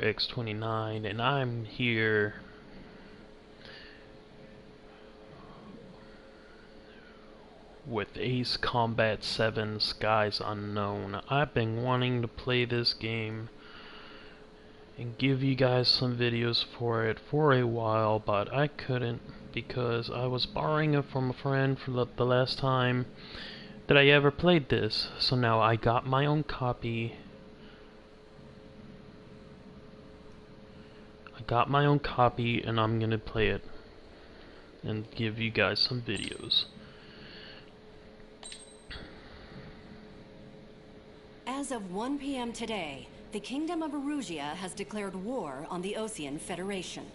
X29, and I'm here with Ace Combat 7 Skies Unknown. I've been wanting to play this game and give you guys some videos for it for a while, but I couldn't because I was borrowing it from a friend for the last time that I ever played this. So now I got my own copy. And I'm gonna play it and give you guys some videos. As of 1 p.m. today, the Kingdom of Erusia has declared war on the Osean Federation.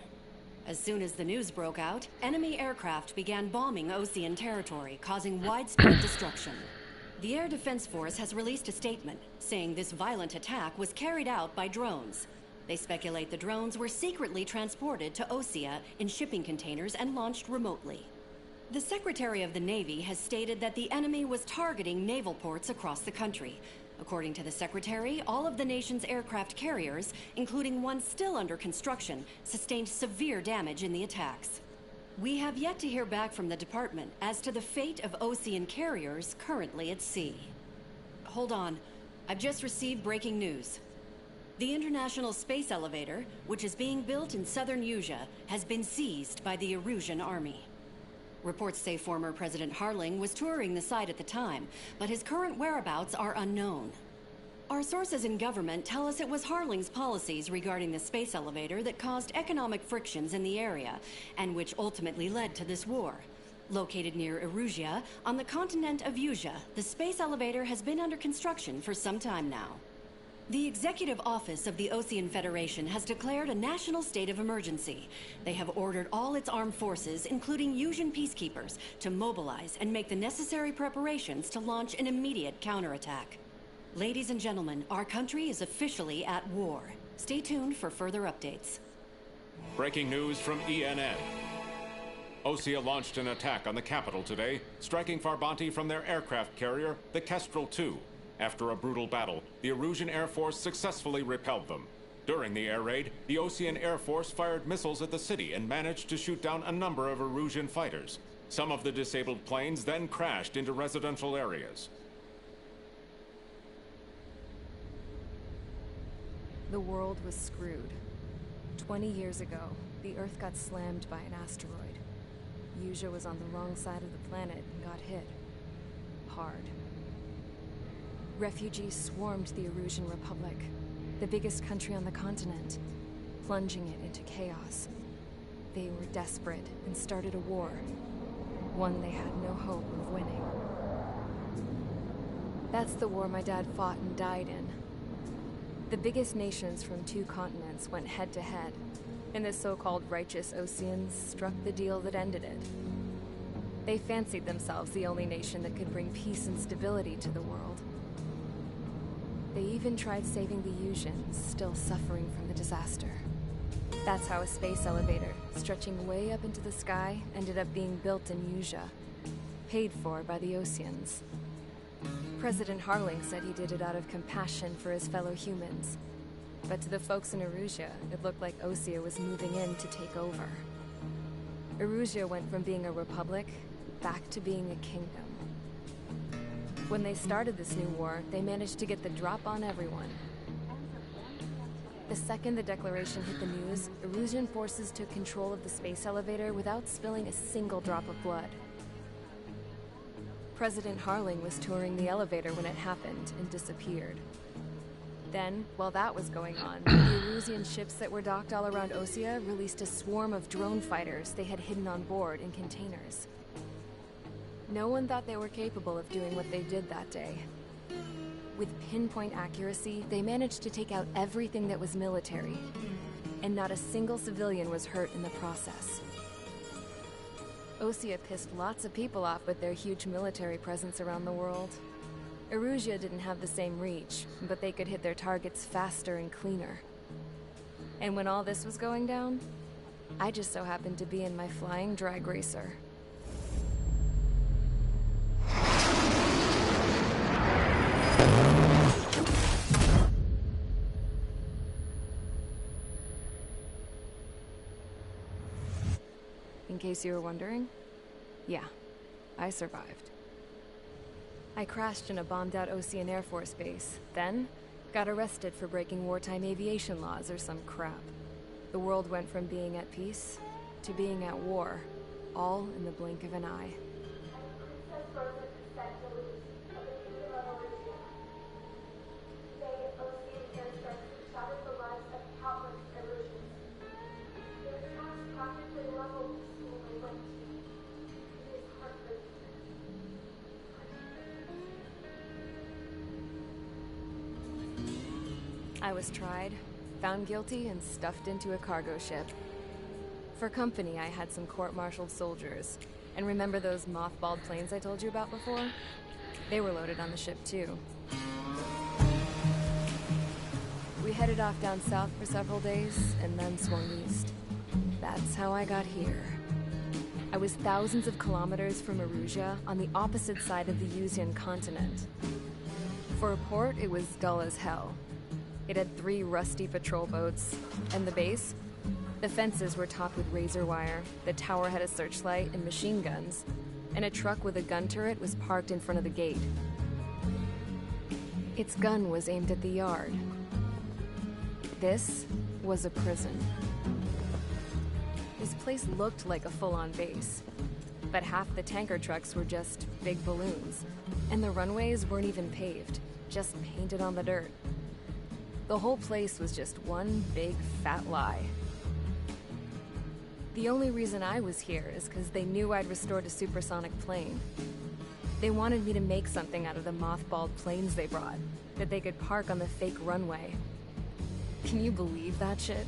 As soon as the news broke out, enemy aircraft began bombing Osean territory, causing widespread destruction. The Air Defense Force has released a statement saying this violent attack was carried out by drones. They speculate the drones were secretly transported to Osea in shipping containers and launched remotely. The Secretary of the Navy has stated that the enemy was targeting naval ports across the country. According to the Secretary, all of the nation's aircraft carriers, including one still under construction, sustained severe damage in the attacks. We have yet to hear back from the department as to the fate of Osean carriers currently at sea. Hold on. I've just received breaking news. The International Space Elevator, which is being built in southern Usea, has been seized by the Erusian army. Reports say former President Harling was touring the site at the time, but his current whereabouts are unknown. Our sources in government tell us it was Harling's policies regarding the space elevator that caused economic frictions in the area, and which ultimately led to this war. Located near Erusia, on the continent of Usea, the space elevator has been under construction for some time now. The Executive Office of the Osean Federation has declared a national state of emergency. They have ordered all its armed forces, including Usian peacekeepers, to mobilize and make the necessary preparations to launch an immediate counterattack. Ladies and gentlemen, our country is officially at war. Stay tuned for further updates. Breaking news from ENN. Osea launched an attack on the capital today, striking Farbanti from their aircraft carrier, the Kestrel II. After a brutal battle, the Erusian Air Force successfully repelled them. During the air raid, the Osean Air Force fired missiles at the city and managed to shoot down a number of Erusian fighters. Some of the disabled planes then crashed into residential areas. The world was screwed. 20 years ago, the Earth got slammed by an asteroid. Usea was on the wrong side of the planet and got hit. Hard. Refugees swarmed the Erusian Republic, the biggest country on the continent, plunging it into chaos. They were desperate and started a war, one they had no hope of winning. That's the war my dad fought and died in. The biggest nations from 2 continents went head-to-head, and the so-called righteous Oseans struck the deal that ended it. They fancied themselves the only nation that could bring peace and stability to the world. They even tried saving the Usians, still suffering from the disaster. That's how a space elevator, stretching way up into the sky, ended up being built in Usea, paid for by the Oseans. President Harling said he did it out of compassion for his fellow humans. But to the folks in Erusia, it looked like Osea was moving in to take over. Erusia went from being a republic back to being a kingdom. When they started this new war, they managed to get the drop on everyone. The second the declaration hit the news, Erusian forces took control of the space elevator without spilling a single drop of blood. President Harling was touring the elevator when it happened and disappeared. Then, while that was going on, the Erusian ships that were docked all around Osea released a swarm of drone fighters they had hidden on board in containers. No one thought they were capable of doing what they did that day. With pinpoint accuracy, they managed to take out everything that was military, and not a single civilian was hurt in the process. Osea pissed lots of people off with their huge military presence around the world. Erusia didn't have the same reach, but they could hit their targets faster and cleaner. And when all this was going down, I just so happened to be in my flying drag racer. In case you were wondering, yeah, I survived. I crashed in a bombed-out Osean Air Force base, then got arrested for breaking wartime aviation laws or some crap. The world went from being at peace to being at war, all in the blink of an eye. I was tried, found guilty, and stuffed into a cargo ship. For company, I had some court-martialed soldiers. And remember those mothballed planes I told you about before? They were loaded on the ship, too. We headed off down south for several days, and then swung east. That's how I got here. I was thousands of kilometers from Erusia, on the opposite side of the Yuzian continent. For a port, it was dull as hell. It had 3 rusty patrol boats, and the base? The fences were topped with razor wire, the tower had a searchlight and machine guns, and a truck with a gun turret was parked in front of the gate. Its gun was aimed at the yard. This was a prison. This place looked like a full-on base, but half the tanker trucks were just big balloons, and the runways weren't even paved, just painted on the dirt. The whole place was just one big fat lie. The only reason I was here is because they knew I'd restored a supersonic plane. They wanted me to make something out of the mothballed planes they brought, that they could park on the fake runway. Can you believe that shit?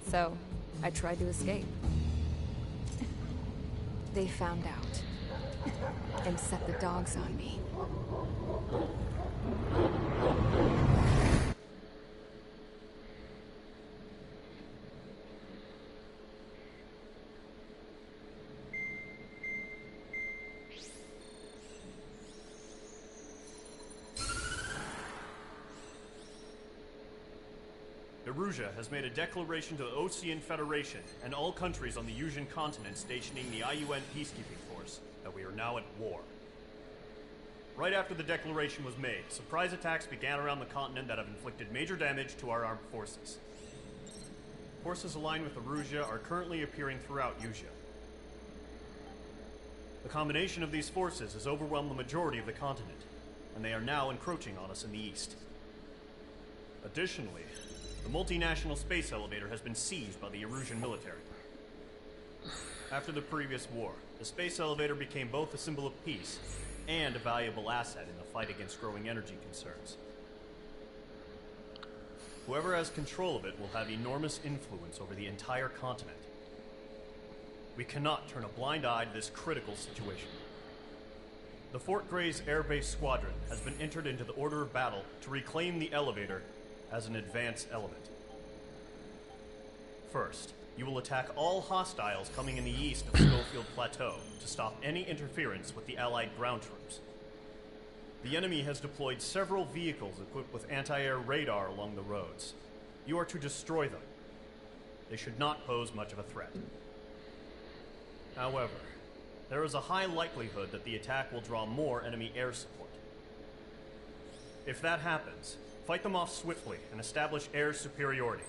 So, I tried to escape. They found out, and set the dogs on me. Erusia has made a declaration to the Osean Federation and all countries on the Yuzian continent stationing the IUN peacekeeping force that we are now at war. Right after the declaration was made, surprise attacks began around the continent that have inflicted major damage to our armed forces. Forces aligned with Erusia are currently appearing throughout Yusia. The combination of these forces has overwhelmed the majority of the continent, and they are now encroaching on us in the east. Additionally, the multinational space elevator has been seized by the Erusian military. After the previous war, the space elevator became both a symbol of peace and a valuable asset in the fight against growing energy concerns. Whoever has control of it will have enormous influence over the entire continent. We cannot turn a blind eye to this critical situation. The Fort Gray's Air Base Squadron has been entered into the order of battle to reclaim the elevator as an advance element. First, you will attack all hostiles coming in the east of Schofield Plateau to stop any interference with the Allied ground troops. The enemy has deployed several vehicles equipped with anti-air radar along the roads. You are to destroy them. They should not pose much of a threat. However, there is a high likelihood that the attack will draw more enemy air support. If that happens, fight them off swiftly and establish air superiority.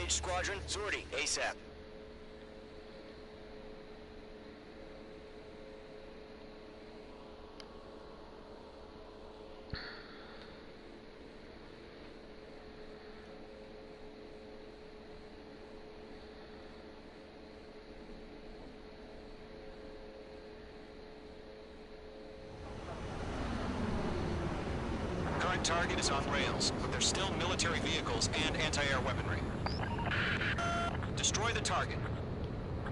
Mage Squadron, sortie, ASAP. Current target is on rails, but there's still military vehicles and anti-air weaponry. Destroy the target.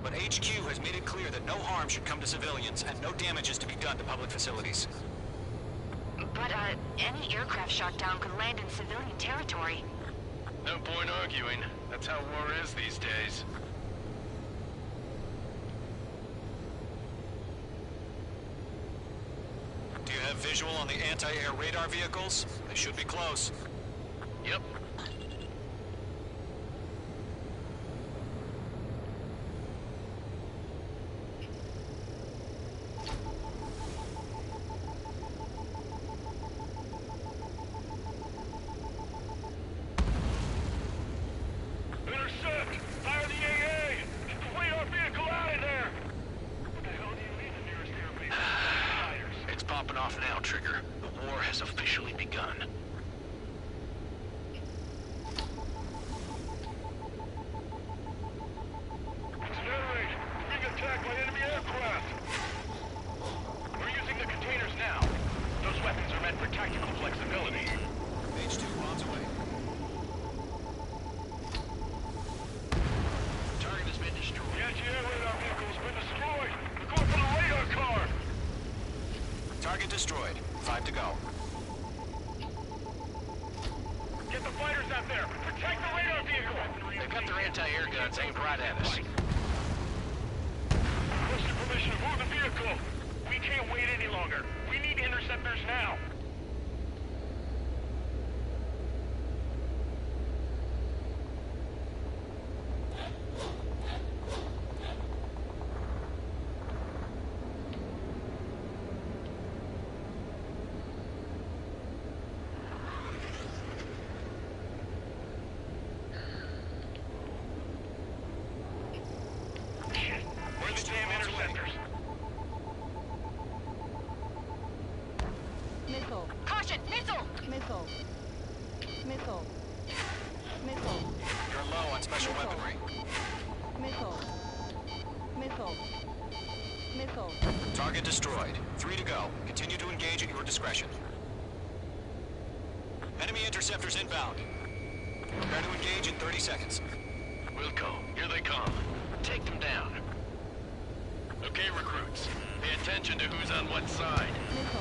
But HQ has made it clear that no harm should come to civilians and no damage is to be done to public facilities. But, any aircraft shot down could land in civilian territory. No point arguing. That's how war is these days. Do you have visual on the anti-air radar vehicles? They should be close. Yep. Intercept! Fire the AA! Get the radar vehicle out of there! What the hell do you mean the nearest air base? Fires. It's popping off now, Trigger. The war has officially begun. Accelerate! Being attacked by enemy aircraft! We're using the containers now. Those weapons are meant for tactical flexibility. Mage 2 rounds away. Target has been destroyed. The anti-air radar vehicle's been destroyed! We're going for the radar car! Target destroyed. 5 to go. Get the fighters out there! Protect the radar vehicle! They've got their anti-air guns aimed right at us. Requesting permission to move the vehicle! We can't wait any longer! We need interceptors now! Shit! Where are the damn interceptors? Missile. Caution! Missile! Missile. Missile. Missile. You're low on special Missile. weaponry. Missile. Missile. Missile. Target destroyed. 3 to go. Continue to engage at your discretion. Enemy interceptors inbound. Prepare to engage in 30 seconds. Wilco, here they come. Take them down. Okay, recruits. Pay attention to who's on what side.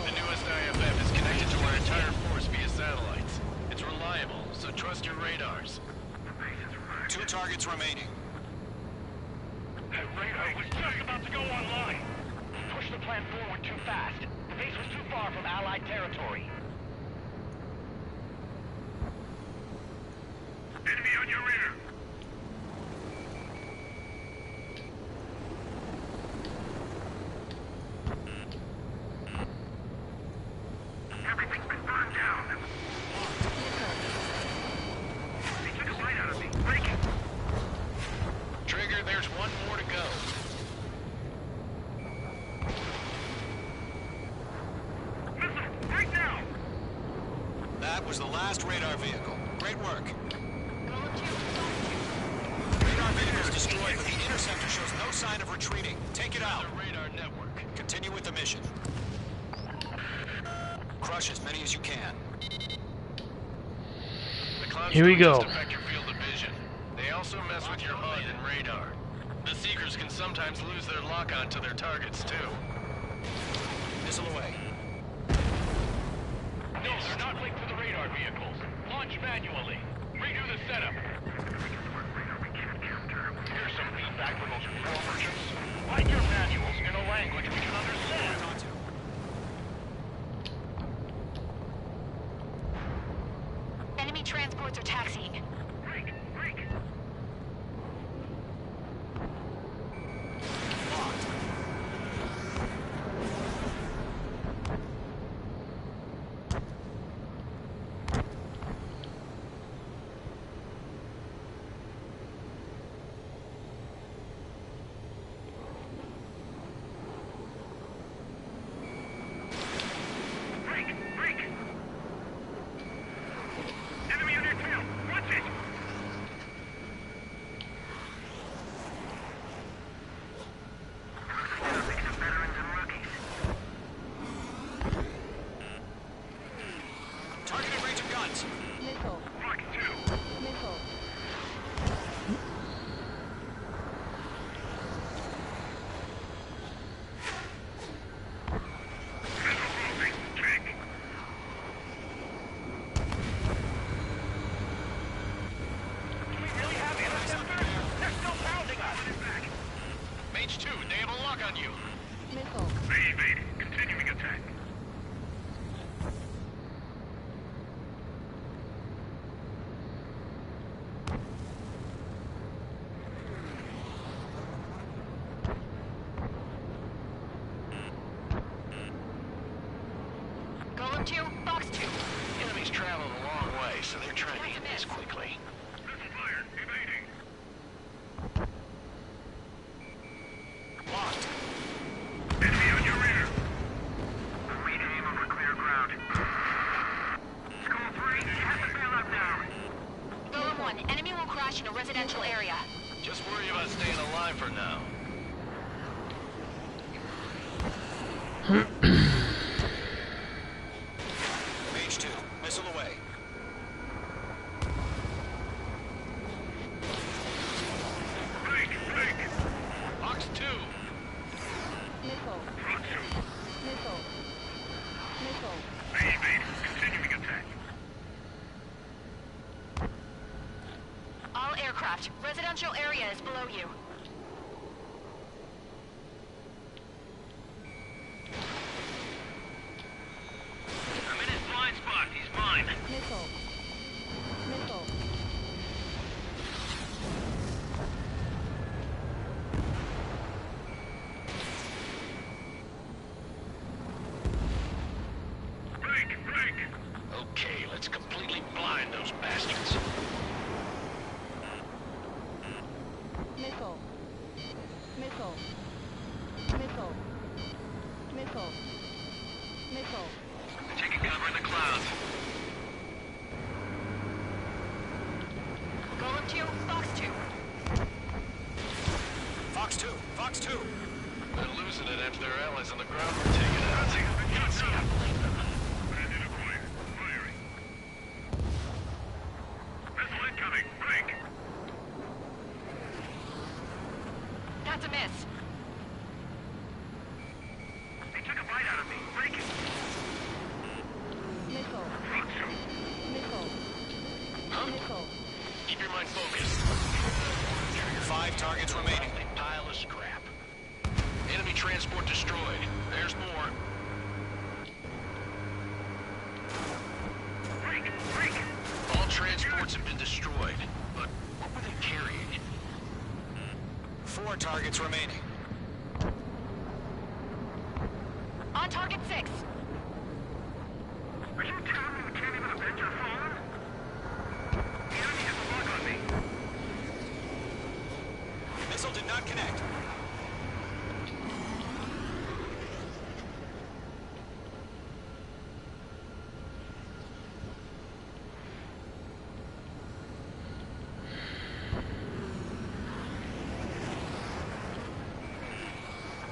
The newest IFF is connected to our entire force via satellites. It's reliable, so trust your radars. 2 targets remaining. That radar was just about to go online! Push the plan forward too fast. The base was too far from Allied territory. Enemy on your rear! Everything's been burned down! They took a bite out of me. Break it! Trigger, there's one more to go. Missile! Right now! That was the last radar vehicle. Great work. Volunteer Radar vehicle is destroyed, but the interceptor shows no sign of retreating. Take it out. The radar network. Continue with the mission. Crush as many as you can. The cloud Here we storms go. just affect your field of vision. They also mess with your HUD and radar. The Seekers can sometimes lose their lock-on to their targets, too. Missile away. No, they're not linked to the radar vehicles. Launch manually. Redo the setup. Here's some feedback from those war merchants. Write your manuals in a language we can understand. Enemy transports are taxiing. Break! Break! Locked. 1, enemy will crash in a residential area. Just worry about staying alive for now. Mage 2, missile away. Break! Fox 2! Missile. Fox 2! Missile. Missile. Evade. Continuing attack. All aircraft, residential area is below you. I'm in his blind spot. He's mine. Missile. Missile. Break! Okay, let's completely blind those bastards. Missile. Missile. Missile. Missile. Missile. Taking cover in the clouds. Golem 2, Fox 2. Fox 2! Fox 2! They're losing it after their allies on the ground were taken out. Bandit acquired. Firing. Missile incoming. Break! That's a miss. He took a bite out of me. Break it. Missile. Fox 2. Missile. Missile. Keep your mind focused. 5 targets remaining. A pile of scrap. Enemy transport destroyed. There's more. Break! All transports have been destroyed. But what were they carrying? 4 targets remaining. On target 6. Are you telling me we can't even avenge our fallen? The enemy has a lock on me. Missile did not connect.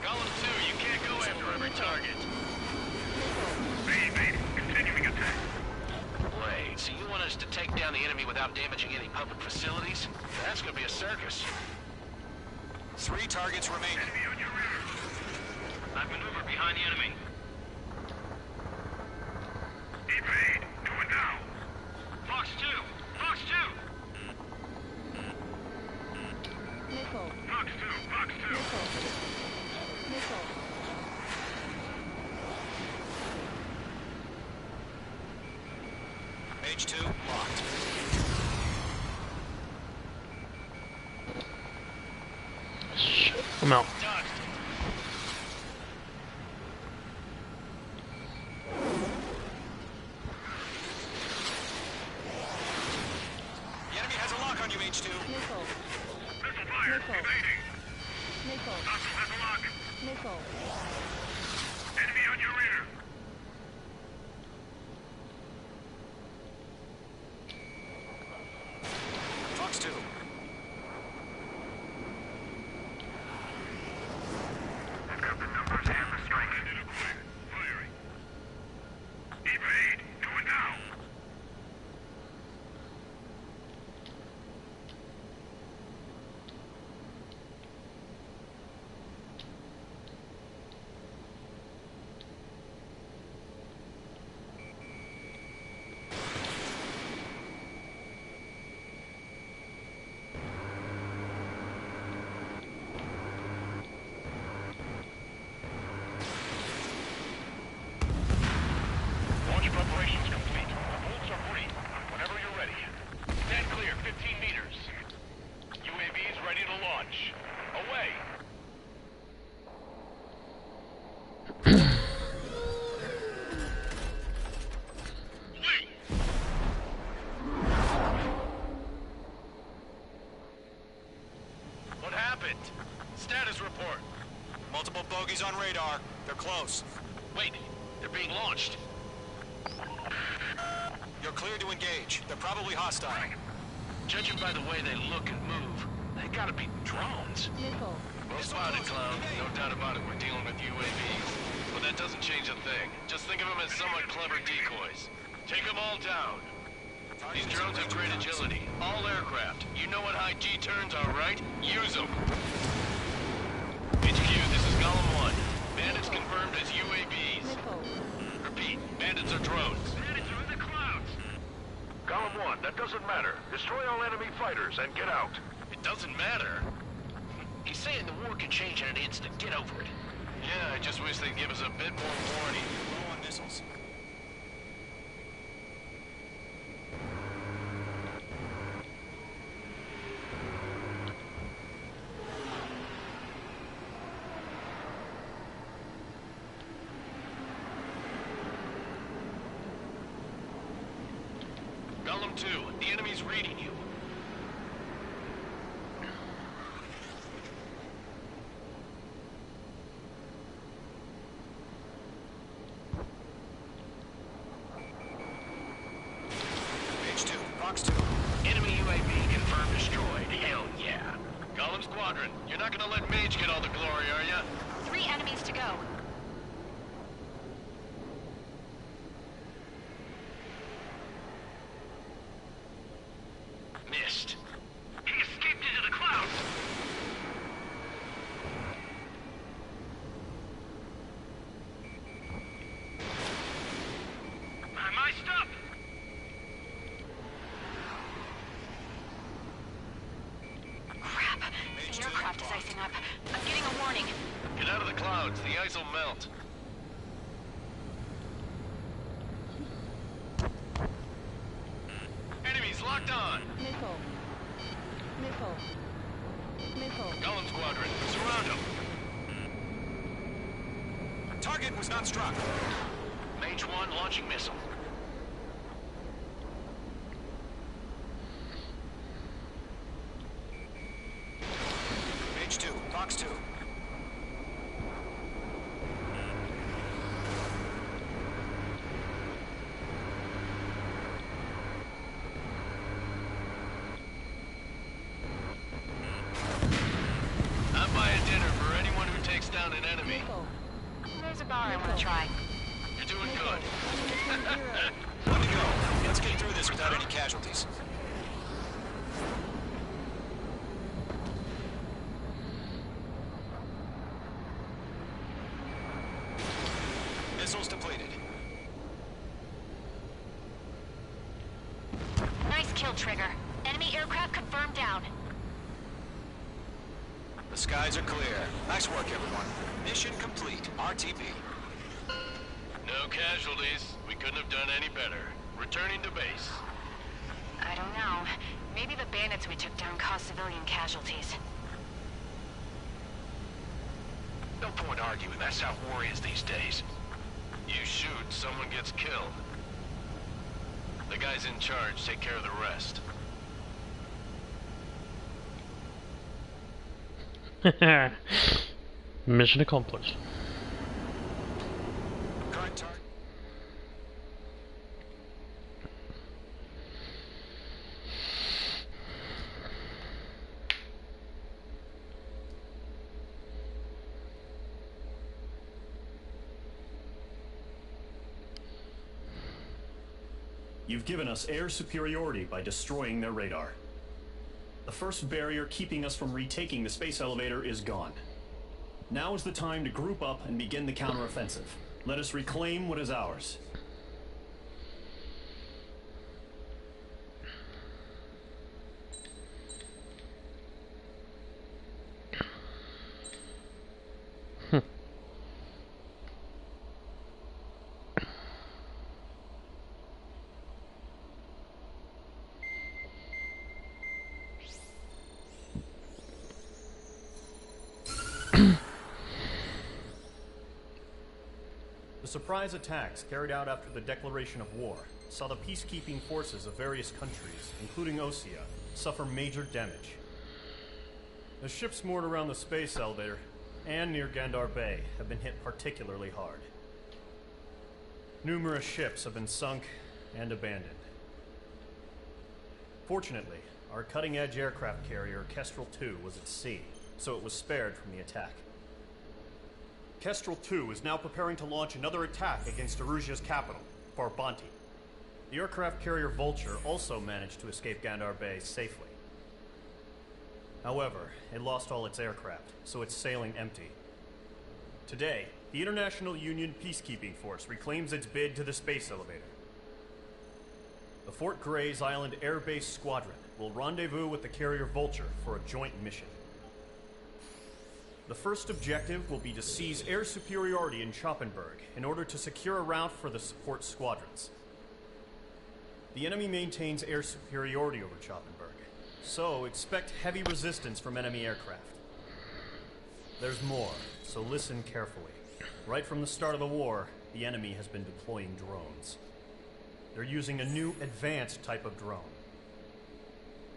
Golem 2, you can't go after every target. Evade. Continuing attack. Wait, so you want us to take down the enemy without damaging any public facilities? That's gonna be a circus. 3 targets remaining. Enemy on your rear. I've maneuvered behind the enemy. Evade. Do it now. Fox 2. Fox 2. Missile. Fox 2. Fox 2. Missile. Missile. Mage 2 locked. Shit, I'm out. The enemy has a lock on you, Mage 2. Missile. Missile fire. Missile. Evading. Missile. Hostile has a lock. Missile. Enemy on your rear. Fox 2. I've got the numbers and the strike. Bandit acquired. Firing. Evade. Do it now. Launch preparations complete. The bolts are free. Whenever you're ready. Stand clear, 15 meters. UAVs ready to launch. Away. What happened? Status report. Multiple bogeys on radar. They're close. Wait, they're being launched. You're clear to engage. They're probably hostile. Judging by the way they look and move, they gotta be drones. Nickel. Well spotted, Clown. No doubt about it, we're dealing with UAVs. But that doesn't change a thing. Just think of them as somewhat clever decoys. Take them all down. These drones have great agility. All aircraft. You know what high G turns are, right? Use them. HQ, this is Golem 1. Bandits confirmed as UAVs. Nickel. Repeat, bandits are drones. Bandits are in the clouds. Golem 1, that doesn't matter. Destroy all enemy fighters and get out. It doesn't matter. He's saying the war can change in an instant. Get over it. Yeah, I just wish they'd give us a bit more warning. Low on missiles. Golem 2, the enemy's reading you. H2, Fox 2. Enemy UAV confirmed destroyed. Hell yeah. Golem Squadron, you're not gonna let Mage get all the glory, are ya? 3 enemies to go. Missed. He escaped into the clouds. My stuff. Crap. The aircraft is icing up. I'm getting a warning. Get out of the clouds, the ice will melt. Enemies locked on. Nickel. Nickel. Nickel. Golem Squadron, surround them. Target was not struck. Mage 1 launching missile. H2, Fox 2. I'm buying dinner for anyone who takes down an enemy. Nickel. There's a bar I want to try. You're doing good. Good to go. Let's get through this without any casualties. Missiles depleted. Nice kill, Trigger. Enemy aircraft confirmed down. The skies are clear. Nice work, everyone. Mission complete. RTB. No casualties. We couldn't have done any better. Returning to base. I don't know. Maybe the bandits we took down caused civilian casualties. No point arguing. That's how war is these days. You shoot, someone gets killed. The guys in charge take care of the rest. Mission accomplished. Current target. You've given us air superiority by destroying their radar. The first barrier keeping us from retaking the space elevator is gone. Now is the time to group up and begin the counteroffensive. Let us reclaim what is ours. The surprise attacks carried out after the declaration of war saw the peacekeeping forces of various countries, including Osea, suffer major damage. The ships moored around the space elevator and near Gandar Bay have been hit particularly hard. Numerous ships have been sunk and abandoned. Fortunately, our cutting-edge aircraft carrier, Kestrel 2, was at sea, so it was spared from the attack. Kestrel 2 is now preparing to launch another attack against Erusia's capital, Farbanti. The aircraft carrier Vulture also managed to escape Gandhar Bay safely. However, it lost all its aircraft, so it's sailing empty. Today, the International Union Peacekeeping Force reclaims its bid to the space elevator. The Fort Grays Island Air Base Squadron will rendezvous with the carrier Vulture for a joint mission. The first objective will be to seize air superiority in Schoppenberg in order to secure a route for the support squadrons. The enemy maintains air superiority over Schoppenberg, so expect heavy resistance from enemy aircraft. There's more, so listen carefully. Right from the start of the war, the enemy has been deploying drones. They're using a new, advanced type of drone.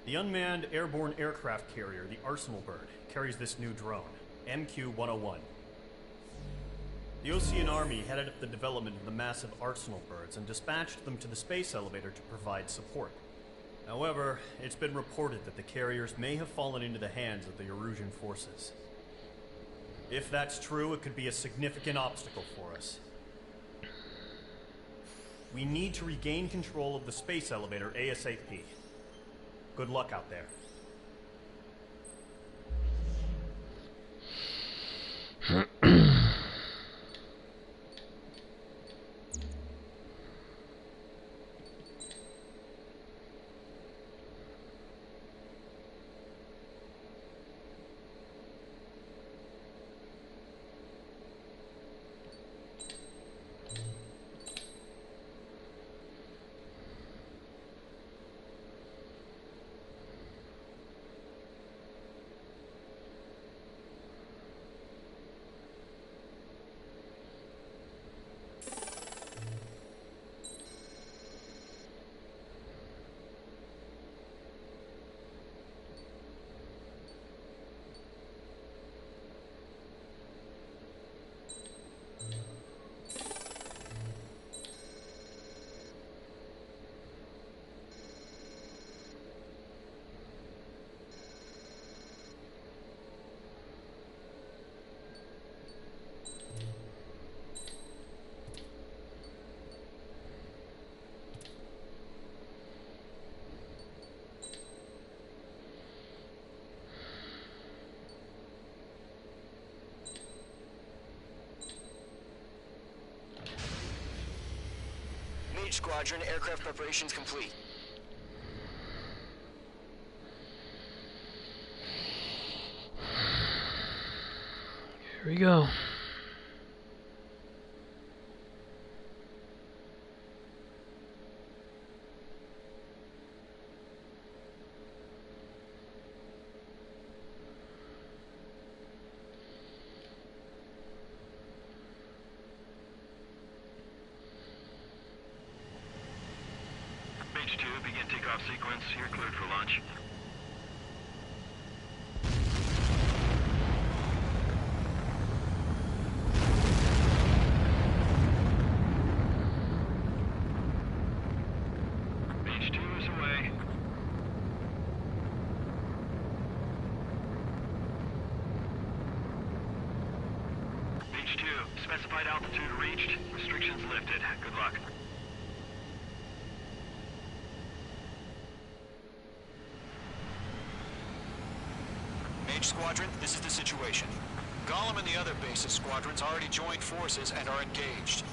The unmanned airborne aircraft carrier, the Arsenal Bird, carries this new drone, MQ-101. The Osean Army headed up the development of the massive Arsenal Birds and dispatched them to the space elevator to provide support. However, it's been reported that the carriers may have fallen into the hands of the Erusian forces. If that's true, it could be a significant obstacle for us. We need to regain control of the space elevator ASAP. Good luck out there. Squadron, aircraft preparations complete. Here we go. H2, begin takeoff sequence. You're cleared for launch. H2 is away. H2, specified altitude reached. Restrictions lifted. Good luck. Squadron, this is the situation. Gollum and the other base's squadrons already joined forces and are engaged.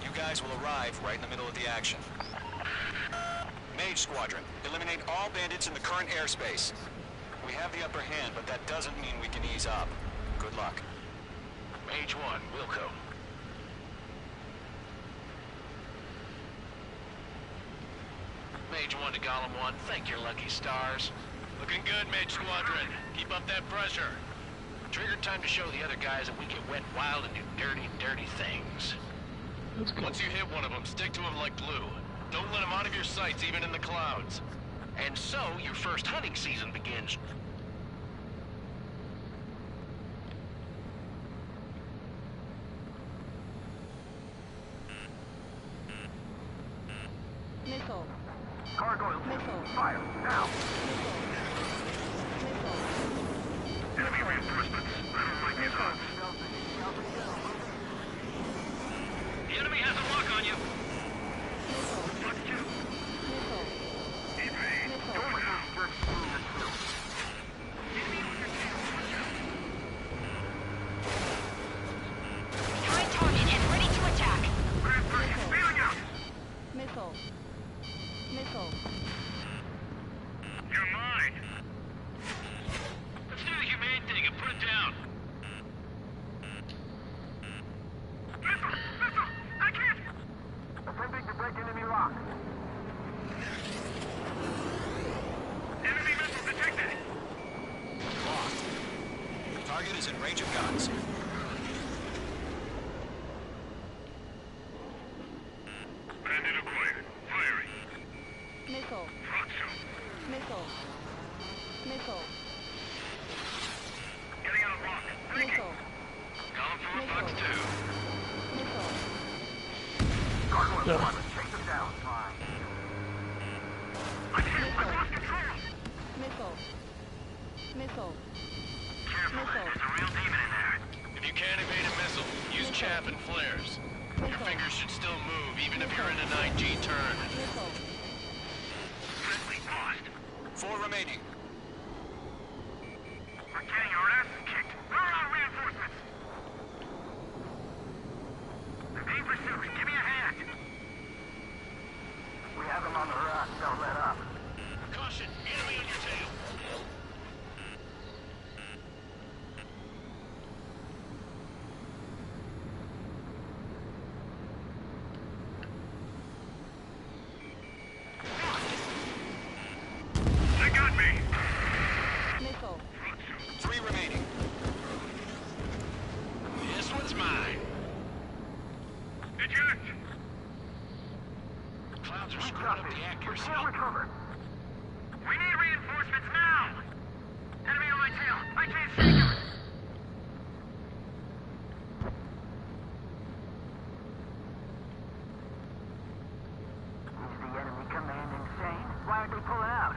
You guys will arrive right in the middle of the action. Mage Squadron, eliminate all bandits in the current airspace. We have the upper hand, but that doesn't mean we can ease up. Good luck. Mage 1, Wilco. Mage 1 to Gollum 1, thank your lucky stars. Looking good, Mage Squadron. Keep up that pressure. Trigger time to show the other guys that we get wet wild and do dirty, dirty things. Once you hit one of them, stick to him like glue. Don't let him out of your sights, even in the clouds. And so, your first hunting season begins. Missile. Gargoyle. Missile. Fire. Now. Missile. reinforcements. I don't like these odds. The enemy has a lock on you. Fuck you. Evade. Don't Try target and ready to attack. Feeling out. Missile. Missile. You're mine. Let's do the humane thing and put it down. Missile! I can't! Attempting to break enemy lock. Enemy missile detected! Locked. Target is in range of guns. Bandit acquired. Firing. Missile. Thought so. Missile. Missile. Getting out of lock. Missile. Calling for a box 2. Missile. Yeah. Take them down. Fine. I'm hit. I lost control. Missile. Missile. Careful. Missile. There's a real demon in there. If you can't evade a missile, use chaff and flares. Your Missile. fingers should still move, even if you're in a 9G turn. Missile. Friendly paused. 4 remaining. We're getting our asses kicked. Where are our reinforcements? They're being pursued. Give me a hand. We have them on the run. Don't let up. Caution, enemy on your tail. They got me. Missile. 3 remaining. This one's mine. Eject. Clouds are screwing up the accuracy. Recover. We need reinforcements now. Enemy on my tail. I can't see you. Is the enemy command insane? Why aren't they pulling out?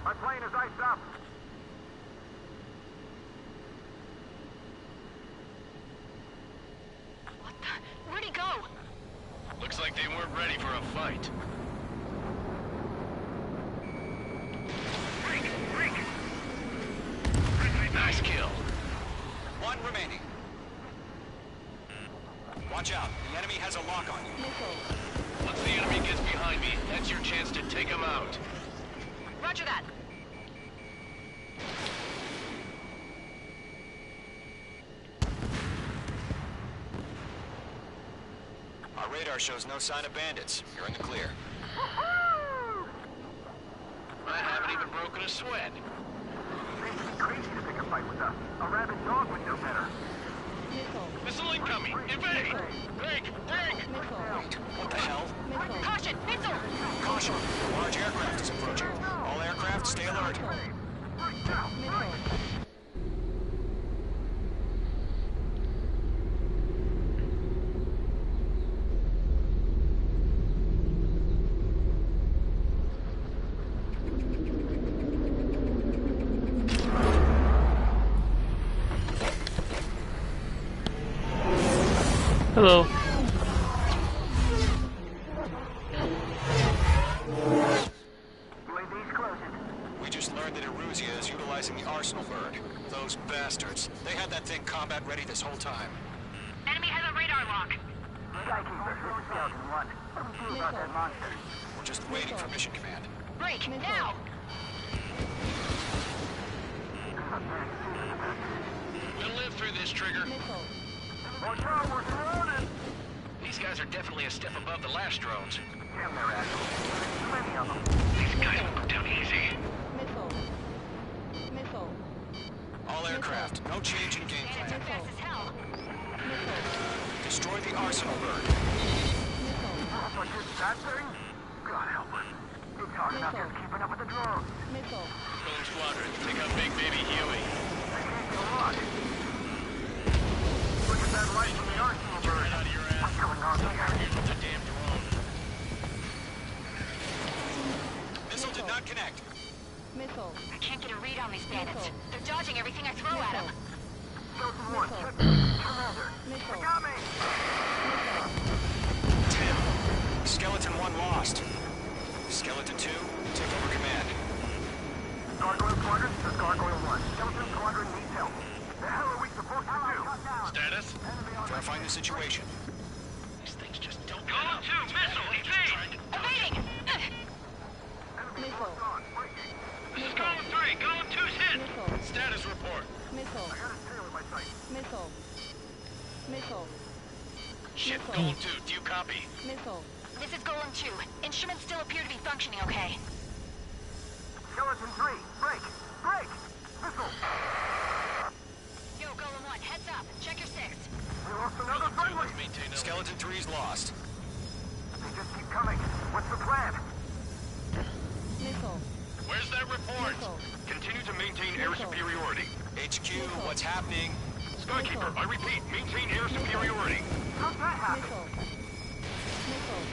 My plane is iced up. What the? Where'd he go? Looks like they weren't ready for a fight. Nice kill. 1 remaining. Watch out. The enemy has a lock on you. Missile. Once the enemy gets behind me, that's your chance to take him out. Roger that. Our radar shows no sign of bandits. You're in the clear. I haven't even broken a sweat. Crazy to pick a fight with us. A rabid dog would know better. Missile. Missile incoming! Evade! Break! Break! Missile. What the hell? Missile. Caution! Missile! Caution! A large aircraft is approaching. All aircraft, stay alert. Missile. Hello. UAV's closing. We just learned that Eruzia is utilizing the Arsenal bird. Those bastards. They had that thing combat ready this whole time. Enemy has a radar lock. Skykeeper, this is Delta 1. What do we do about that monster? We're just waiting for mission command. Break! Now! We'll live through this, Trigger. Missile. Watch out, we're surrounded! These guys are definitely a step above the last drones. Damn, they're assholes. Too many of them. These guys will go down easy. Missile. Missile. All aircraft, no change in game plan. Fast as hell. Missile. Destroy the Arsenal bird. Missile. What is that thing? God help us. It's hard enough just keeping up with the drones. Missile. Clone Squadron, take out Big Baby Huey. They can't get a lot. Look at that light from the Arsenal bird. Right out of your ass. What's going on here? Here's with the damn drone. Reconnect. Missile. I can't get a read on these bandits. They're dodging everything I throw at them. Missile. Got me! 10. Skeleton 1 lost. Skeleton 2, take over command. Gargoyle Squadron, this is Gargoyle 1. Skeleton Squadron needs help. The hell are we supposed to do? Status? Verifying the situation. These things just don't Golem 2, missile, evade! Evading! Missile. This is Golem 3, Golem 2's hit! Missile. Status report. Missile. Missile. Missile. Ship Missile. Golem 2, do you copy? Missile. This is Golem 2. Instruments still appear to be functioning okay. Skeleton 3, break! Break! Missile! Yo, Golem 1, heads up. Check your 6. We lost another Golem 2, friendly! let's maintain a... Skeleton 3's lost. They just keep coming. What's the plan? Missile. Where's that report? Missile. Continue to maintain air superiority. HQ, what's happening? Skykeeper, I repeat, maintain air superiority. How's that happen? Missile. Missile.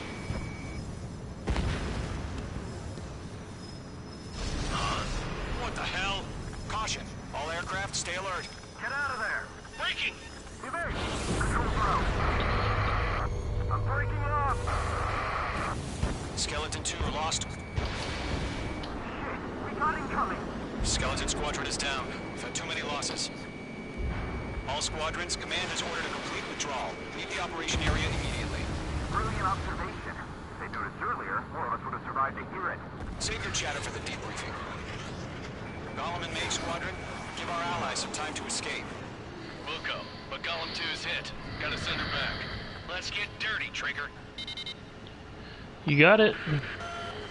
What the hell? Caution. All aircraft, stay alert. Get out of there! Breaking! Evade! Control throw! I'm breaking up! Skeleton 2 lost. Shit, we got incoming! Skeleton Squadron is down. We've had too many losses. All squadrons, command has ordered a complete withdrawal. Leave the operation area immediately. Brilliant observation. If they'd noticed earlier, more of us would have survived to hear it. Save your chatter for the debriefing. Golem and Mage Squadron, give our allies some time to escape. We'll go, but Golem 2's hit. Gotta send her back. Let's get dirty, Trigger. You got it.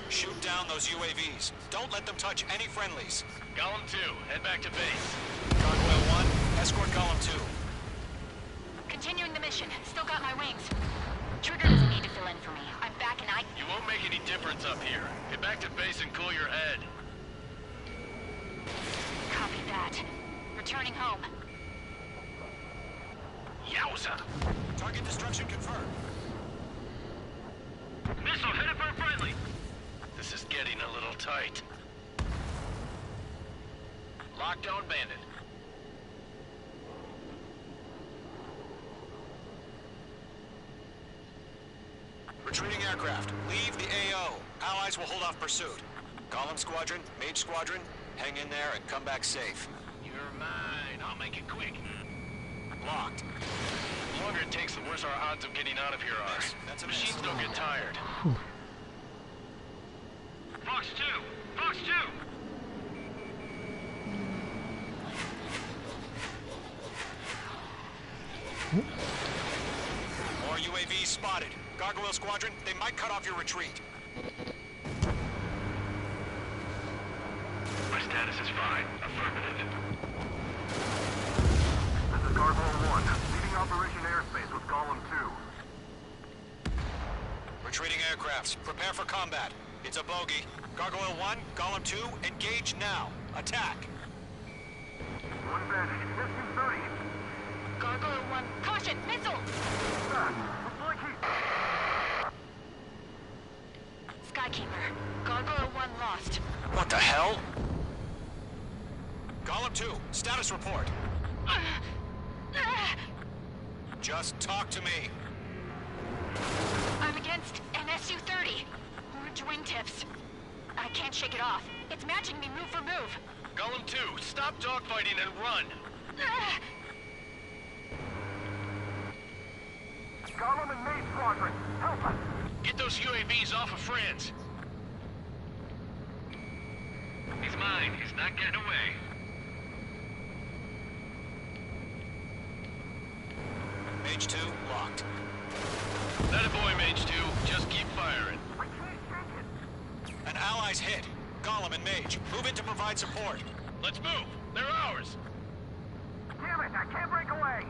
Shoot down those UAVs. Don't let them touch any friendlies. Golem 2, head back to base. Gargoyle 1, escort Golem 2. Continuing the mission. Still got my wings. Trigger doesn't need to fill in for me. I'm back and I... You won't make any difference up here. Get back to base and cool your head. Copy that. Returning home. Yowza! Target destruction confirmed. Missile headed for a friendly! This is getting a little tight. Lockdown bandit. Retreating aircraft. Leave the AO. Allies will hold off pursuit. Golem Squadron, Mage Squadron, hang in there and come back safe. You're mine. I'll make it quick. Locked. The longer it takes, the worse our odds of getting out of here are. That's a Machines miss. don't get tired. Fox 2! Fox 2! More UAVs spotted. Gargoyle Squadron, they might cut off your retreat. My status is fine. Affirmative. This is Gargoyle 1, leading Operation Airspace with Golem 2. Retreating aircrafts, prepare for combat. It's a bogey. Gargoyle 1, Golem 2, engage now. Attack. One bandage, distance 30. Gargoyle 1. Caution! Missile! Looks like he... Skykeeper. Gargoyle 1 lost. What the hell? Golem 2, status report. Just talk to me. I'm against an Su-30. Orange wingtips. I can't shake it off. It's matching me move for move. Golem 2, stop dogfighting and run. Golem and Mage Squadron, help us! Get those UAVs off of France. He's mine. He's not getting away. Mage 2, locked. That a boy, Mage 2. Just keep firing. I can't shake it! An ally's hit. Golem and Mage, move in to provide support. Let's move. They're ours. Damn it, I can't break away!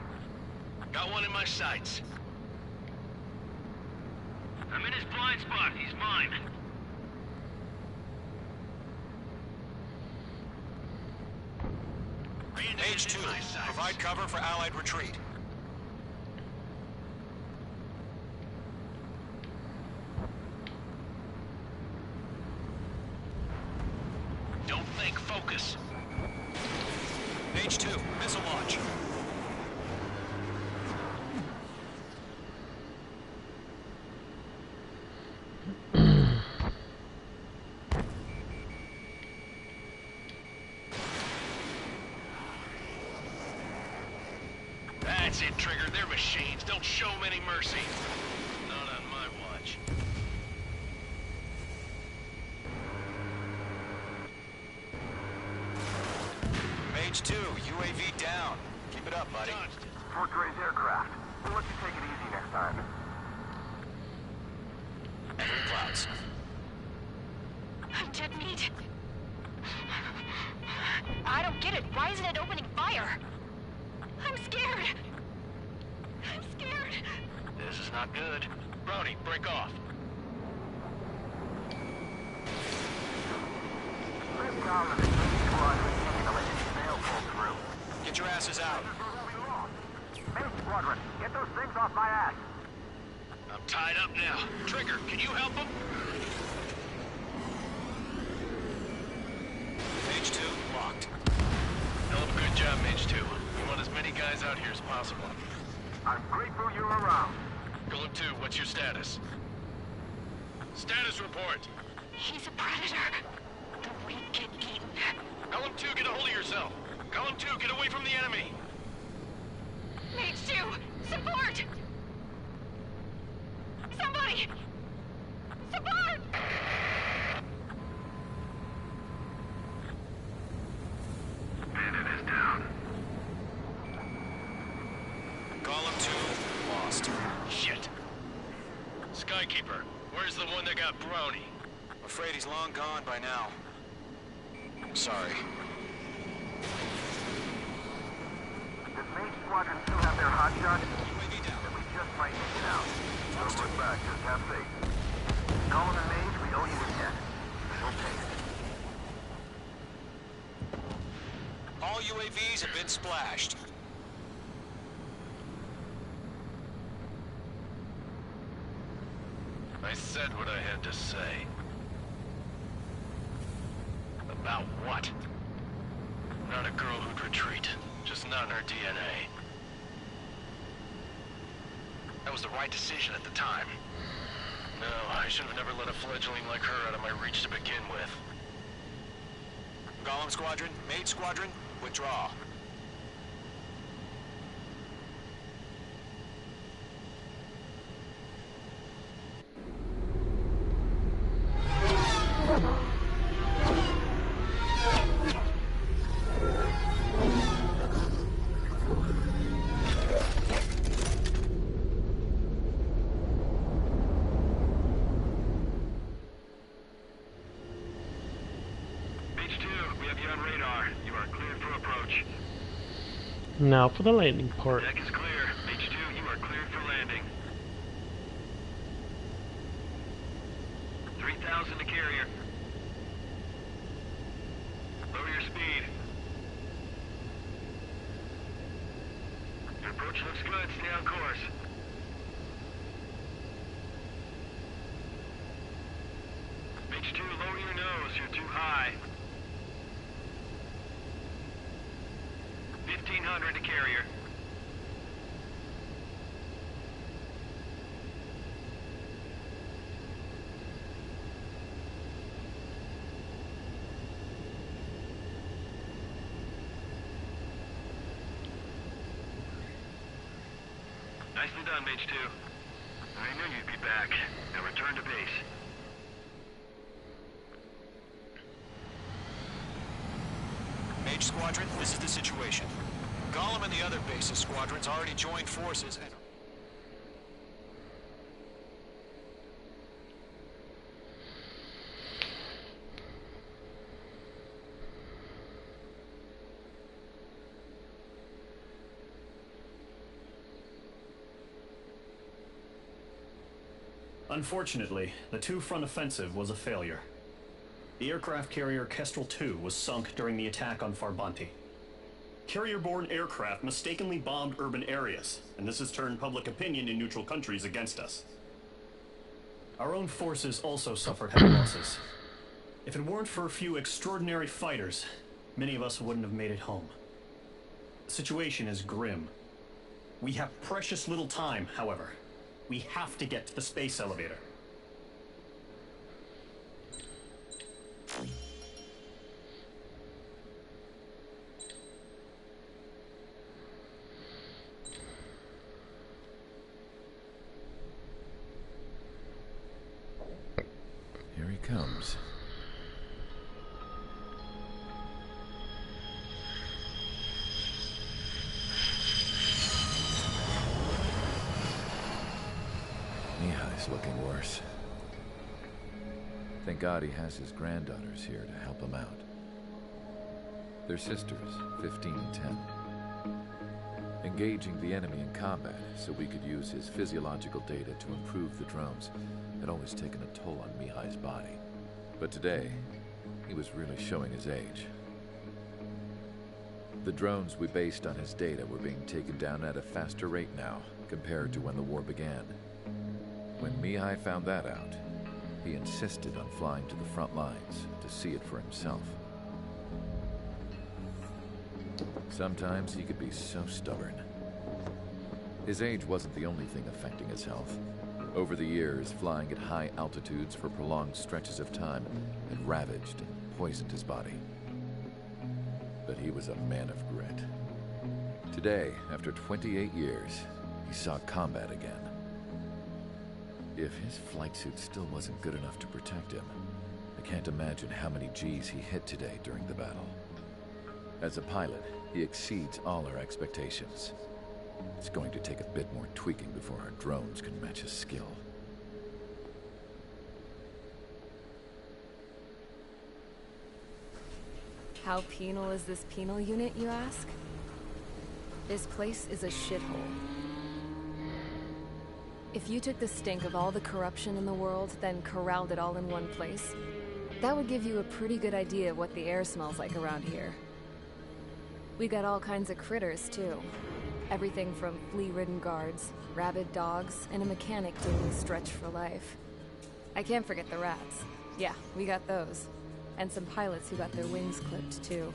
Got one in my sights. I'm in his blind spot. He's mine. Mage 2, provide cover for Allied retreat. Mage 2, missile launch. That's it, Trigger. They're machines. Don't show them any mercy. Not on my watch. Mage 2, UAV down. Keep it up, buddy. Fort Gray's aircraft. We'll let you take it easy next time. Entering clouds. I'm dead meat. I don't get it. Why isn't it opening fire? I'm scared. I'm scared. This is not good. Brownie, break off. Get your asses out. Main Squadron, get those things off my ass. I'm tied up now. Trigger, can you help them? Mage 2, locked. Hell of a good job, Mage 2. We want as many guys out here as possible. I'm grateful you're around. Golem 2, what's your status? Status report. He's a predator. The weak get eaten. Golem 2, get a hold of yourself. Golem 2, get away from the enemy. Mage 2, support! Somebody! Support! Bandit is down. Golem 2, lost. Shit. Skykeeper, where's the one that got Brownie? I'm afraid he's long gone by now. Sorry. Does Main Squadron still have their hotshot? UAV down. Then we just might make it out. Don't look back, just have faith. Colin and Mage, we owe you a debt. We'll pay it. All UAVs have been splashed. I said what I had to say. About what? Not a girl who'd retreat. Just not in her DNA. That was the right decision at the time. No, I should have never let a fledgling like her out of my reach to begin with. Golem Squadron, Mage Squadron, withdraw. Now for the landing part. Deck is clear. H2, you are cleared for landing. 3,000 to carrier. Lower your speed. Your approach looks good. Stay on course. H2, lower your nose. You're too high. 1,500 to carrier. Nicely done, Mage 2. I knew you'd be back. Now return to base. Mage Squadron, this is the situation. Golem and the other bases squadrons already joined forces and... Unfortunately, the two-front offensive was a failure. The aircraft carrier Kestrel II was sunk during the attack on Farbanti. Carrier-borne aircraft mistakenly bombed urban areas, and this has turned public opinion in neutral countries against us. Our own forces also suffered heavy losses. If it weren't for a few extraordinary fighters, many of us wouldn't have made it home. The situation is grim. We have precious little time, however. We have to get to the space elevator. Here he comes. Mihai's looking worse. Thank God he has his granddaughters here to help him out. They're sisters, 15 and 10. Engaging the enemy in combat so we could use his physiological data to improve the drones had always taken a toll on Mihai's body. But today, he was really showing his age. The drones we based on his data were being taken down at a faster rate now compared to when the war began. When Mihai found that out, he insisted on flying to the front lines to see it for himself. Sometimes he could be so stubborn. His age wasn't the only thing affecting his health. Over the years, flying at high altitudes for prolonged stretches of time had ravaged and poisoned his body. But he was a man of grit. Today, after 28 years, he saw combat again. If his flight suit still wasn't good enough to protect him, I can't imagine how many G's he hit today during the battle. As a pilot, he exceeds all our expectations. It's going to take a bit more tweaking before our drones can match his skill. How penal is this penal unit, you ask? This place is a shithole. If you took the stink of all the corruption in the world, then corralled it all in one place, that would give you a pretty good idea of what the air smells like around here. We got all kinds of critters, too. Everything from flea-ridden guards, rabid dogs, and a mechanic doing the stretch for life. I can't forget the rats. Yeah, we got those. And some pilots who got their wings clipped, too.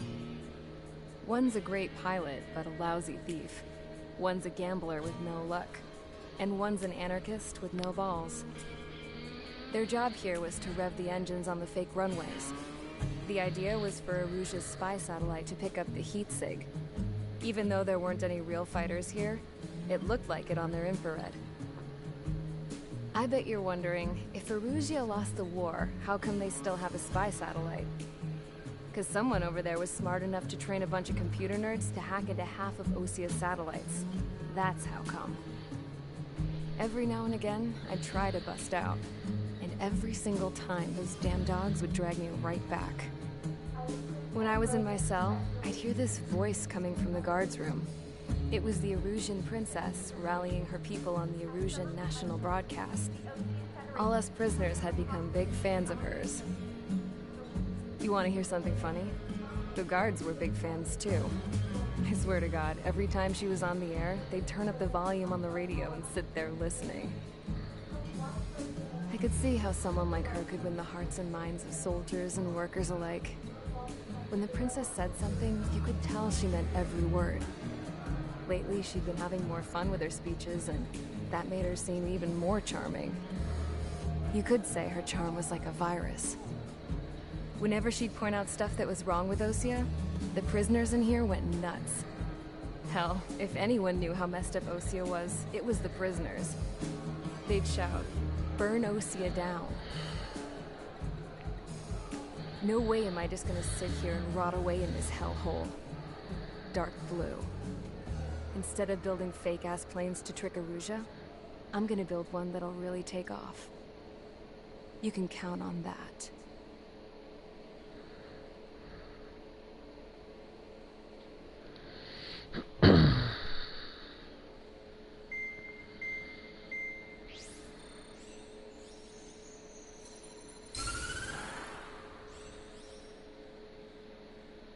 One's a great pilot, but a lousy thief. One's a gambler with no luck. And one's an anarchist with no balls. Their job here was to rev the engines on the fake runways. The idea was for Erusia's spy satellite to pick up the heat sig. Even though there weren't any real fighters here, it looked like it on their infrared. I bet you're wondering, if Erusia lost the war, how come they still have a spy satellite? Because someone over there was smart enough to train a bunch of computer nerds to hack into half of Osia's satellites. That's how come. Every now and again, I'd try to bust out. And every single time, those damn dogs would drag me right back. When I was in my cell, I'd hear this voice coming from the guards room. It was the Erusian princess rallying her people on the Erusian national broadcast. All us prisoners had become big fans of hers. You want to hear something funny? The guards were big fans too. I swear to God, every time she was on the air, they'd turn up the volume on the radio and sit there listening. I could see how someone like her could win the hearts and minds of soldiers and workers alike. When the princess said something, you could tell she meant every word. Lately, she'd been having more fun with her speeches, and that made her seem even more charming. You could say her charm was like a virus. Whenever she'd point out stuff that was wrong with Osia, the prisoners in here went nuts. Hell, if anyone knew how messed up Osia was, it was the prisoners. They'd shout, "Burn Osia down." No way am I just gonna sit here and rot away in this hellhole. Dark blue. Instead of building fake-ass planes to trick Erusia, I'm gonna build one that'll really take off. You can count on that.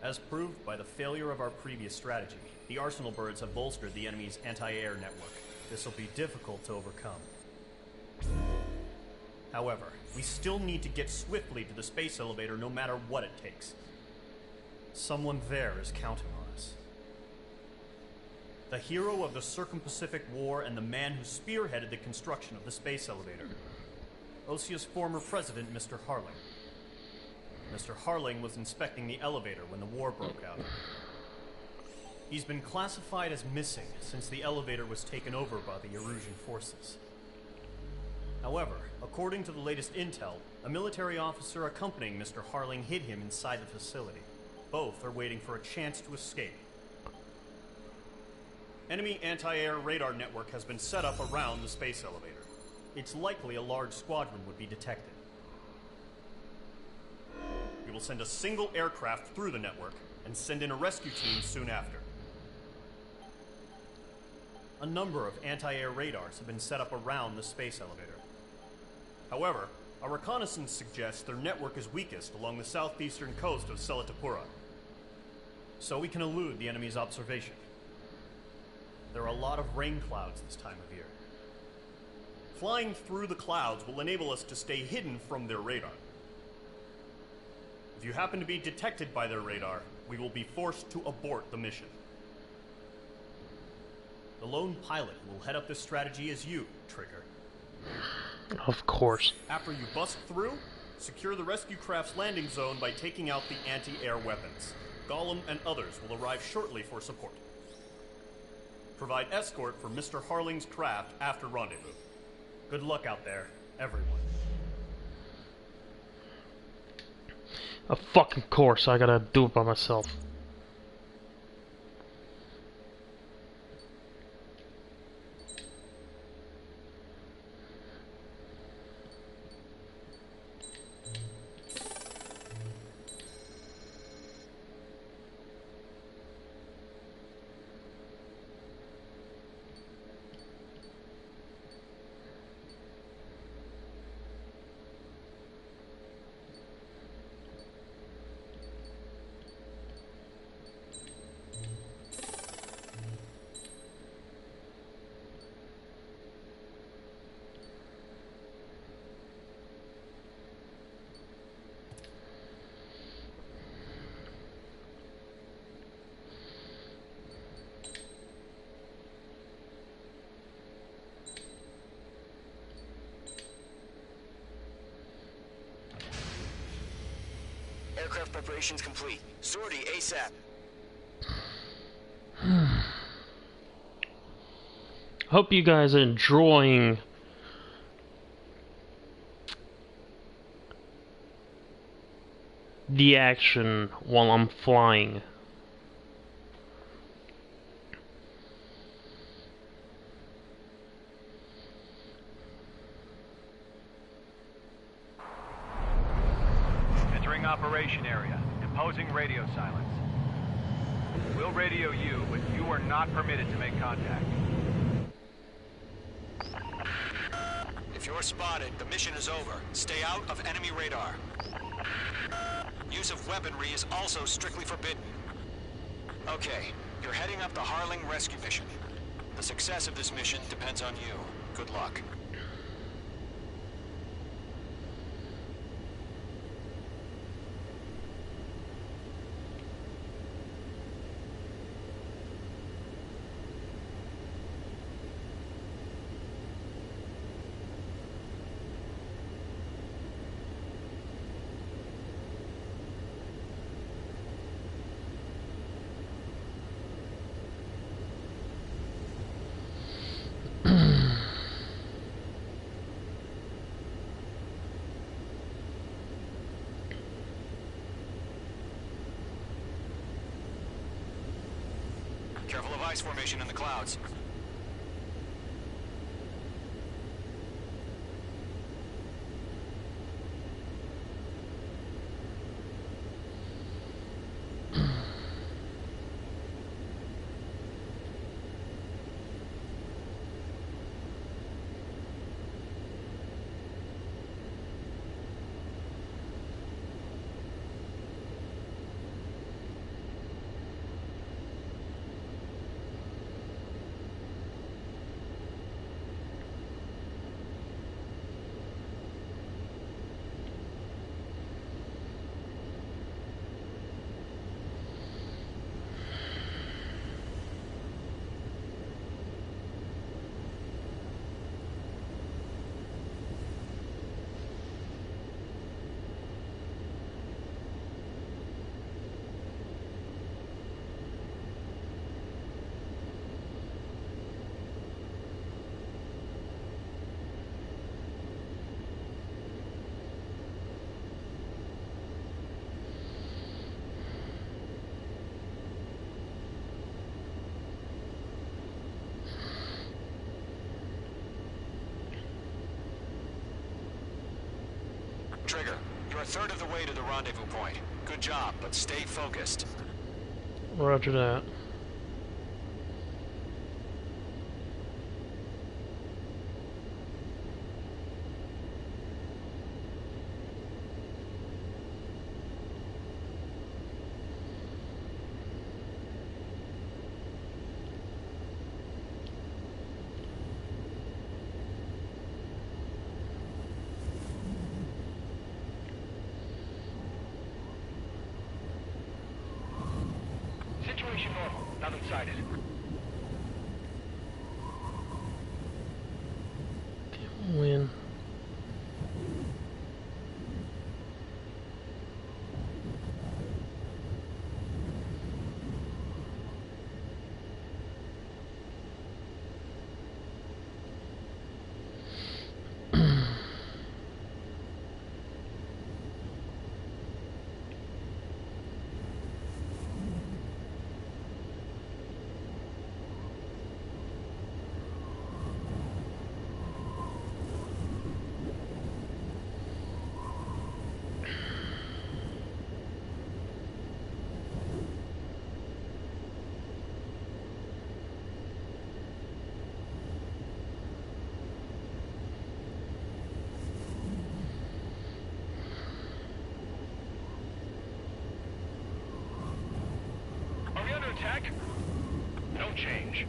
As proved by the failure of our previous strategy, the Arsenal birds have bolstered the enemy's anti-air network. This will be difficult to overcome. However, we still need to get swiftly to the space elevator no matter what it takes. Someone there is counting on us. the hero of the Circum-Pacific War and the man who spearheaded the construction of the space elevator. Osia's former president, Mr. Harling. Mr. Harling was inspecting the elevator when the war broke out. He's been classified as missing since the elevator was taken over by the Erusian forces. However, according to the latest intel, a military officer accompanying Mr. Harling hid him inside the facility. Both are waiting for a chance to escape. Enemy anti-air radar network has been set up around the space elevator. It's likely a large squadron would be detected. We will send a single aircraft through the network and send in a rescue team soon after. A number of anti-air radars have been set up around the space elevator. However, our reconnaissance suggests their network is weakest along the southeastern coast of Selatapura, so we can elude the enemy's observation. There are a lot of rain clouds this time of year. Flying through the clouds will enable us to stay hidden from their radar. If you happen to be detected by their radar, we will be forced to abort the mission. The lone pilot who will head up this strategy is you, Trigger. Of course. After you bust through, secure the rescue craft's landing zone by taking out the anti-air weapons. Gollum and others will arrive shortly for support. Provide escort for Mr. Harling's craft after rendezvous. Good luck out there, everyone. Of fucking course, I gotta do it by myself. Aircraft preparations complete. Sortie ASAP. Hope you guys are enjoying the action while I'm flying. Entering operation area. Imposing radio silence. We'll radio you, but you are not permitted to make contact. If you're spotted, the mission is over. Stay out of enemy radar. Use of weaponry is also strictly forbidden. Okay, you're heading up the Harling rescue mission. The success of this mission depends on you. Good luck. Careful of ice formation in the clouds. You're a third of the way to the rendezvous point. Good job, but stay focused. Roger that. Situation normal. Nothing sighted. Win. Are we under attack? No change.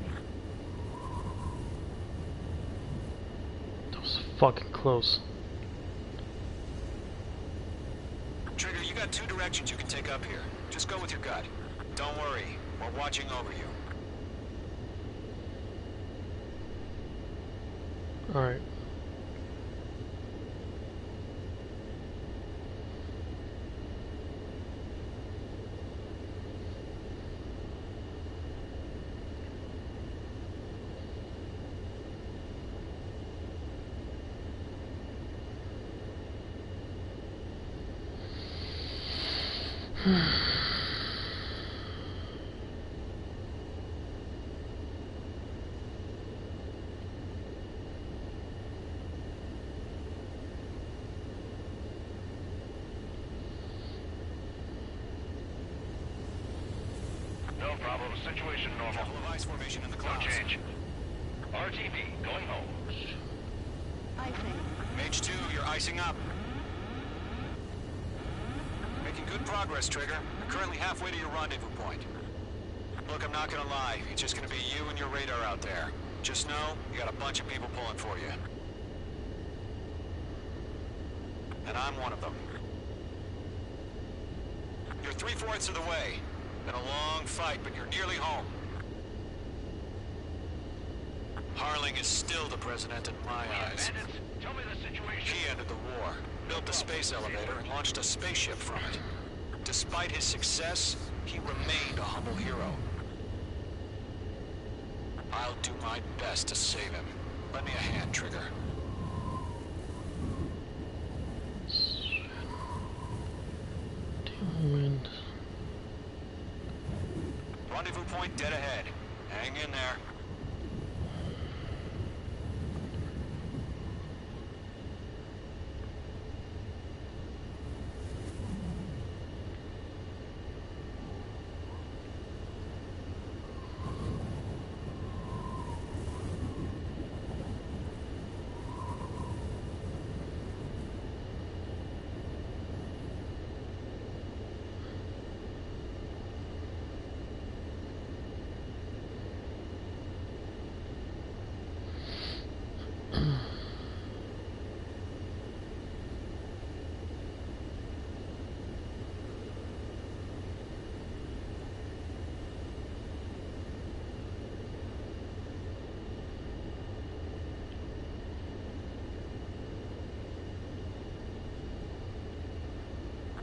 That was fucking close. Trigger, you got two directions you can take up here. Just go with your gut. Don't worry, we're watching over you. Alright. No problem. Situation normal. Couple of ice formation in the No clouds. change. RTB, going home. Icing. Mage 2, you're icing up. Making good progress, Trigger. You're currently halfway to your rendezvous point. Look, I'm not gonna lie. It's just gonna be you and your radar out there. Just know, you got a bunch of people pulling for you. And I'm one of them. You're 3/4 of the way. Been a long fight, but you're nearly home. Harling is still the president in my eyes. Bandits, tell me the situation. He ended the war, built the space elevator, and launched a spaceship from it. Despite his success, he remained a humble hero. I'll do my best to save him. Lend me a hand, Trigger. Wind. Rendezvous point dead ahead. Hang in there.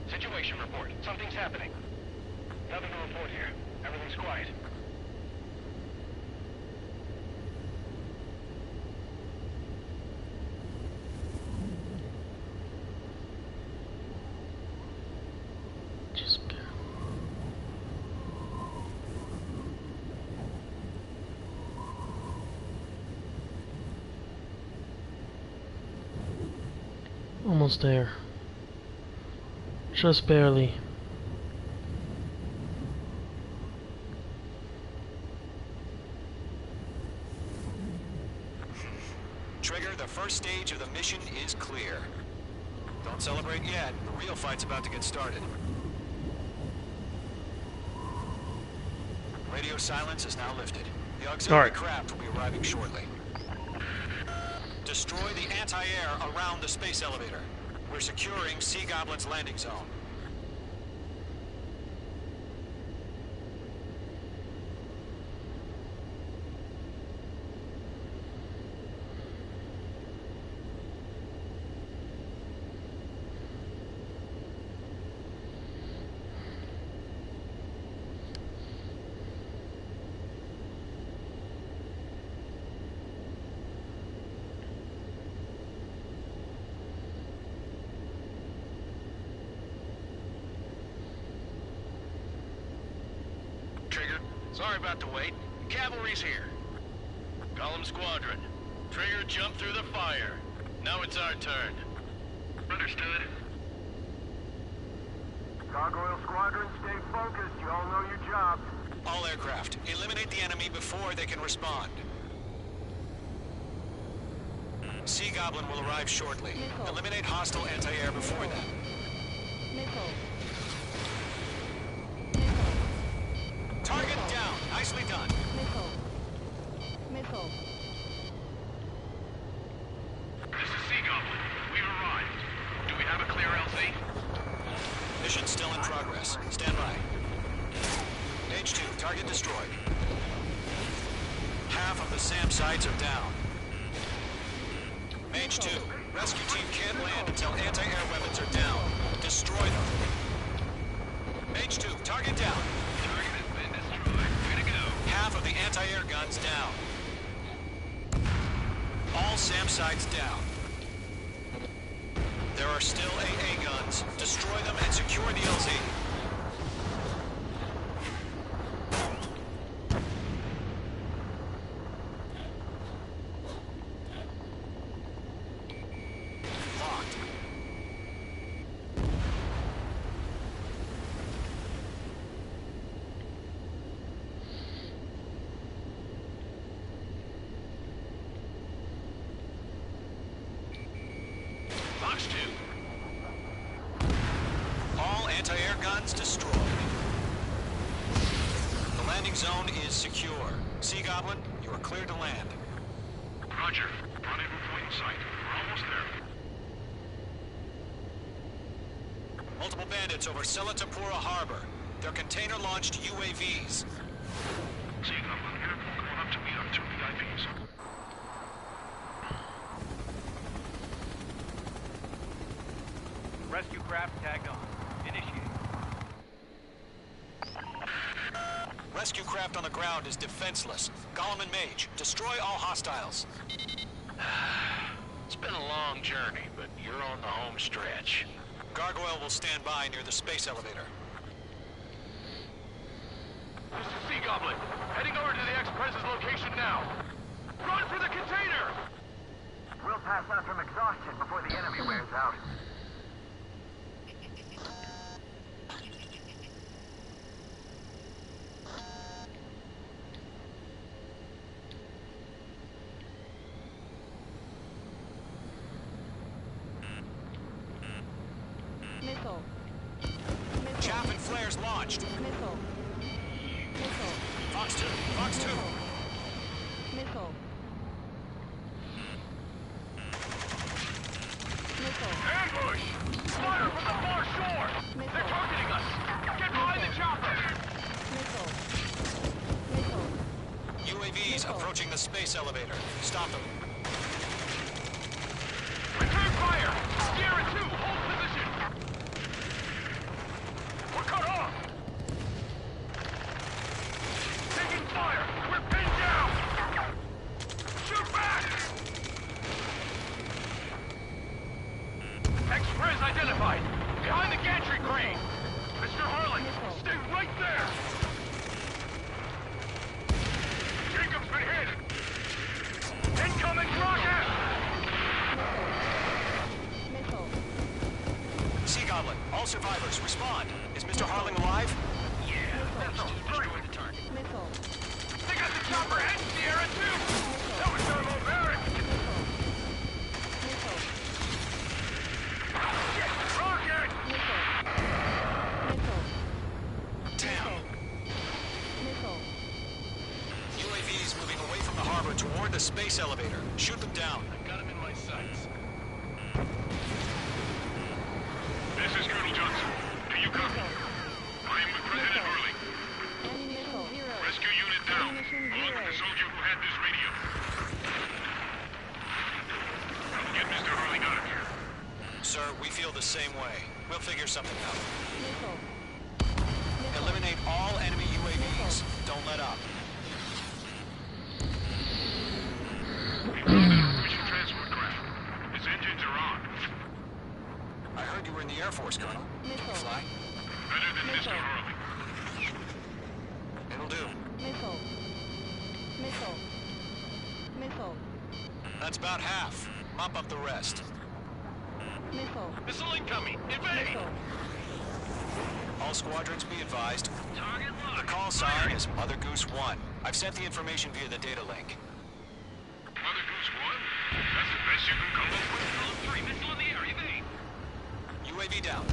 Situation report. Something's happening. Nothing to report here. Everything's quiet. Just almost there. Just barely. Trigger, the first stage of the mission is clear. Don't celebrate yet. The real fight's about to get started. Radio silence is now lifted. The auxiliary craft will be arriving shortly. Destroy the anti-air around the space elevator. We're securing Sea Goblin's landing zone. Sorry about the wait. Cavalry's here. Golem Squadron. Trigger jumped through the fire. Now it's our turn. Understood. Gargoyle Squadron, stay focused. You all know your job. All aircraft, eliminate the enemy before they can respond. Sea Goblin will arrive shortly. Missile. Eliminate hostile anti-air before them. Missile. Target down. Nicely done. Missile. Missile. This is Sea Goblin. We've arrived. Do we have a clear LZ? Mission still in progress. Stand by. Page 2, target destroyed. Half of the SAM sites are down. Mage 2, rescue team can't land until anti-air weapons are down. Destroy them. Mage 2, target down. Target has been destroyed. Way to go. Half of the anti-air guns down. All SAM sites down. There are still AA guns. Destroy them and secure the LZ. Locked. Box 2. All anti-air guns destroyed. The landing zone is secure. Sea Goblin, you are clear to land. Roger. Rendezvous point in sight. We're almost there. Multiple bandits over Selatapura Harbor. They're container-launched UAVs. Sea Goblin, airport going up to meet our two VIPs. Rescue craft tagged on. Initiate. Rescue craft on the ground is defenseless. Golem and Mage, destroy all hostiles. It's been a long journey, but you're on the home stretch. Gargoyle will stand by near the space elevator. This is Sea Goblin. Heading over to the X-Press's location now. Run for the container! We'll pass out from exhaustion before the enemy wears out. Missile. Chaff and flares launched. Missile. Missile. Fox 2, Fox 2. Missile. Missile. Ambush! Fire from the far shore! They're targeting us! Get behind the chopper! Missile. Missile. UAVs approaching the space elevator. Stop them. Return fire! Sierra 2, hold position! We're cut off! Taking fire! We're pinned down! Shoot back! Express identified! Behind the gantry crane! Mr. Harlan, stay right there! Jacob's been hit! Incoming rocket! Missile. Sea Goblin, all survivors, respond. Is Mr. Harling alive? Yeah, that's all. Destroy the target. Missile. They got the chopper and Sierra too! That was thermobaric! Missile. Shit! Rocket! Missile. Missile. Damn. Missile. UAVs moving away from the harbor toward the space elevator. Shoot them down. I've got him in my sights. This is Colonel Johnson. Do you copy? I am with President Harling. Ammunition zero. Rescue unit down, Ammunition along with the zero. soldier who had this radio. Get Mr. Harling out of here. Sir, we feel the same way. We'll figure something out. Missile. Eliminate all enemy UAVs. Don't let up. We found an Norwegian transport craft. Its engines are on. I heard you were in the Air Force, Colonel. Missile. Fly? Better than Mr. Missile. Harling. It'll do. Missile. Missile. Missile. That's about half. Mop up the rest. Missile. Missile incoming! Evade! Missile. All squadrons be advised. Target The locked! call sign is Mother Goose 1. I've sent the information via the data link. Mother Goose 1? That's the best you can come up with? Missile 3, missile in the air, evade! UAV down.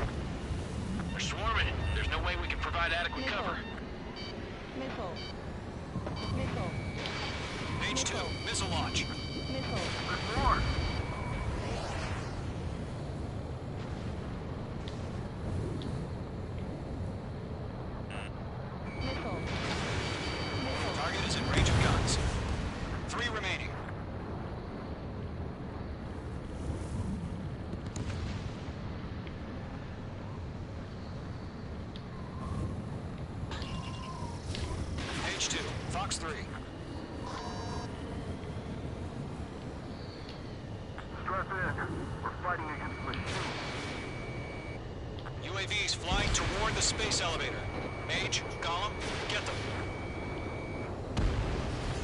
They're swarming. There's no way we can provide adequate Missile. cover. Missile. Missile. Page 2, missile launch. Missile. There's more. Missile. Missile. Target is in range of guns. 3 remaining. Page 2, Fox 3. Strap in. We're fighting against machines. UAVs flying toward the space elevator. Mage, Gollum, get them.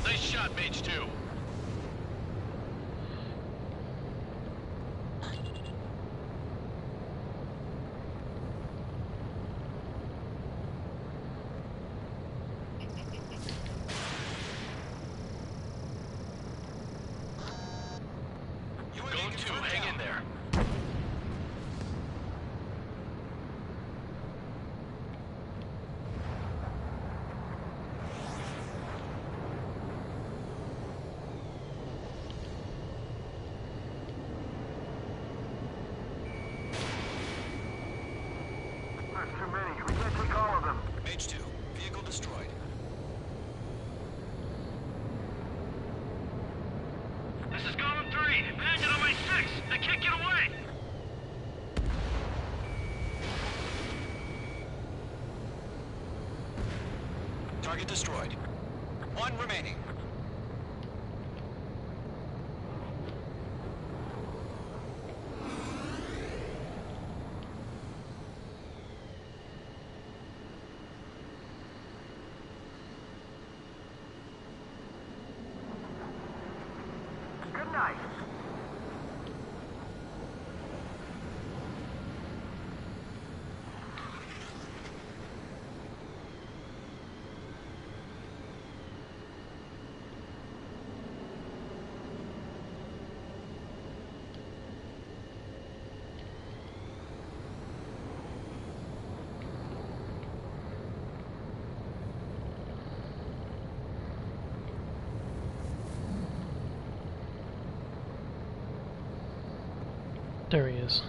Nice shot, Mage 2. UAV Going 2, confirmed hang down. in there. There's too many. We can't take all of them. Mage 2, vehicle destroyed. This is Gollum 3. Bandit on my 6. They can't get away. Target destroyed. 1 remaining. Good night. There he is.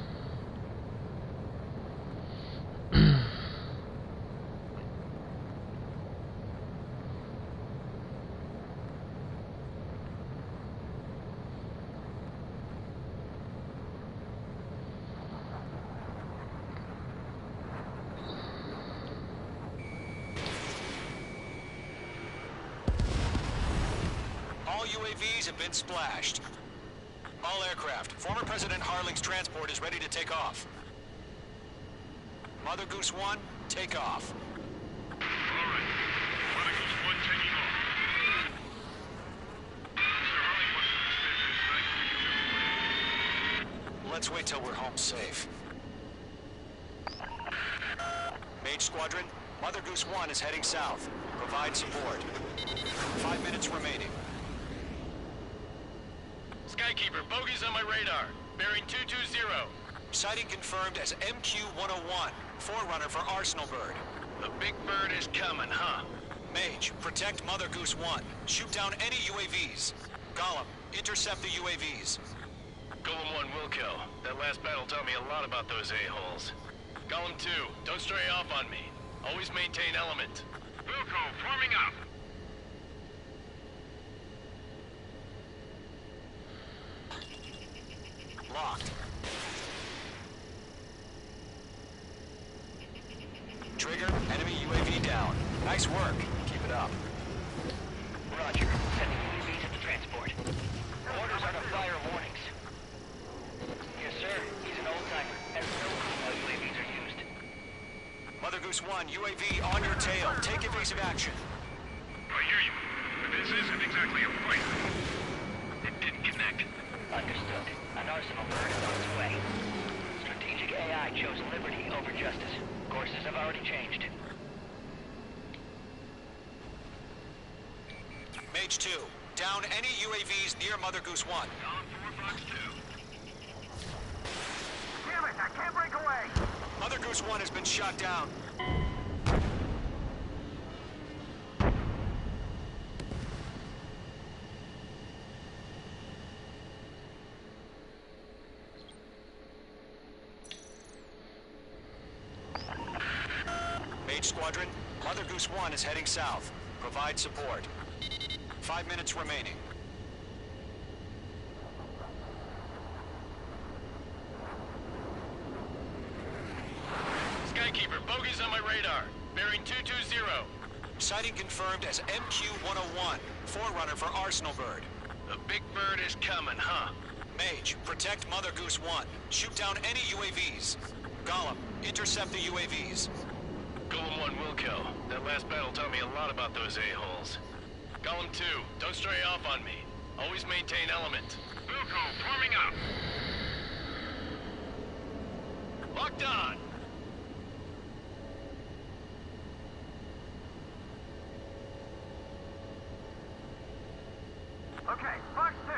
All UAVs have been splashed. All aircraft. Former President Harling's transport is ready to take off. Mother Goose 1, take off. All right. Mother Goose 1 taking off. Mr. Harling wants to spend this night with you. Let's wait till we're home safe. Mage Squadron, Mother Goose 1 is heading south. Provide support. 5 minutes remaining. Skykeeper, bogeys on my radar. Bearing 220. Sighting confirmed as MQ-101, forerunner for Arsenal Bird. The big bird is coming, huh? Mage, protect Mother Goose 1. Shoot down any UAVs. Gollum, intercept the UAVs. Golem 1 will kill. That last battle taught me a lot about those a-holes. Golem 2, don't stray off on me. Always maintain element. Wilco, forming up. Locked. Trigger, enemy UAV down. Nice work. Keep it up. Roger. Sending UAVs at the transport. Orders are to fire warnings. Yes, sir. He's an old-timer. Has no clue how UAVs are used. Mother Goose 1, UAV on your tail. Take evasive action. I hear you, but this isn't exactly a fight. It didn't connect. Understood. An Arsenal Bird is on its way. Strategic AI chose liberty over justice. Courses have already changed. Mage 2, down any UAVs near Mother Goose 1. Golem 4, Fox 2. Damn it, I can't break away! Mother Goose 1 has been shot down. Mage Squadron, Mother Goose 1 is heading south. Provide support. 5 minutes remaining. Skykeeper, bogeys on my radar. Bearing 220. Sighting confirmed as MQ-101, forerunner for Arsenal Bird. The big bird is coming, huh? Mage, protect Mother Goose 1. Shoot down any UAVs. Gollum, intercept the UAVs. Golem 1 will kill. That last battle taught me a lot about those a-holes. Golem 2, don't stray off on me. Always maintain element. Wilco, forming up. Locked on! Okay, Fox 2.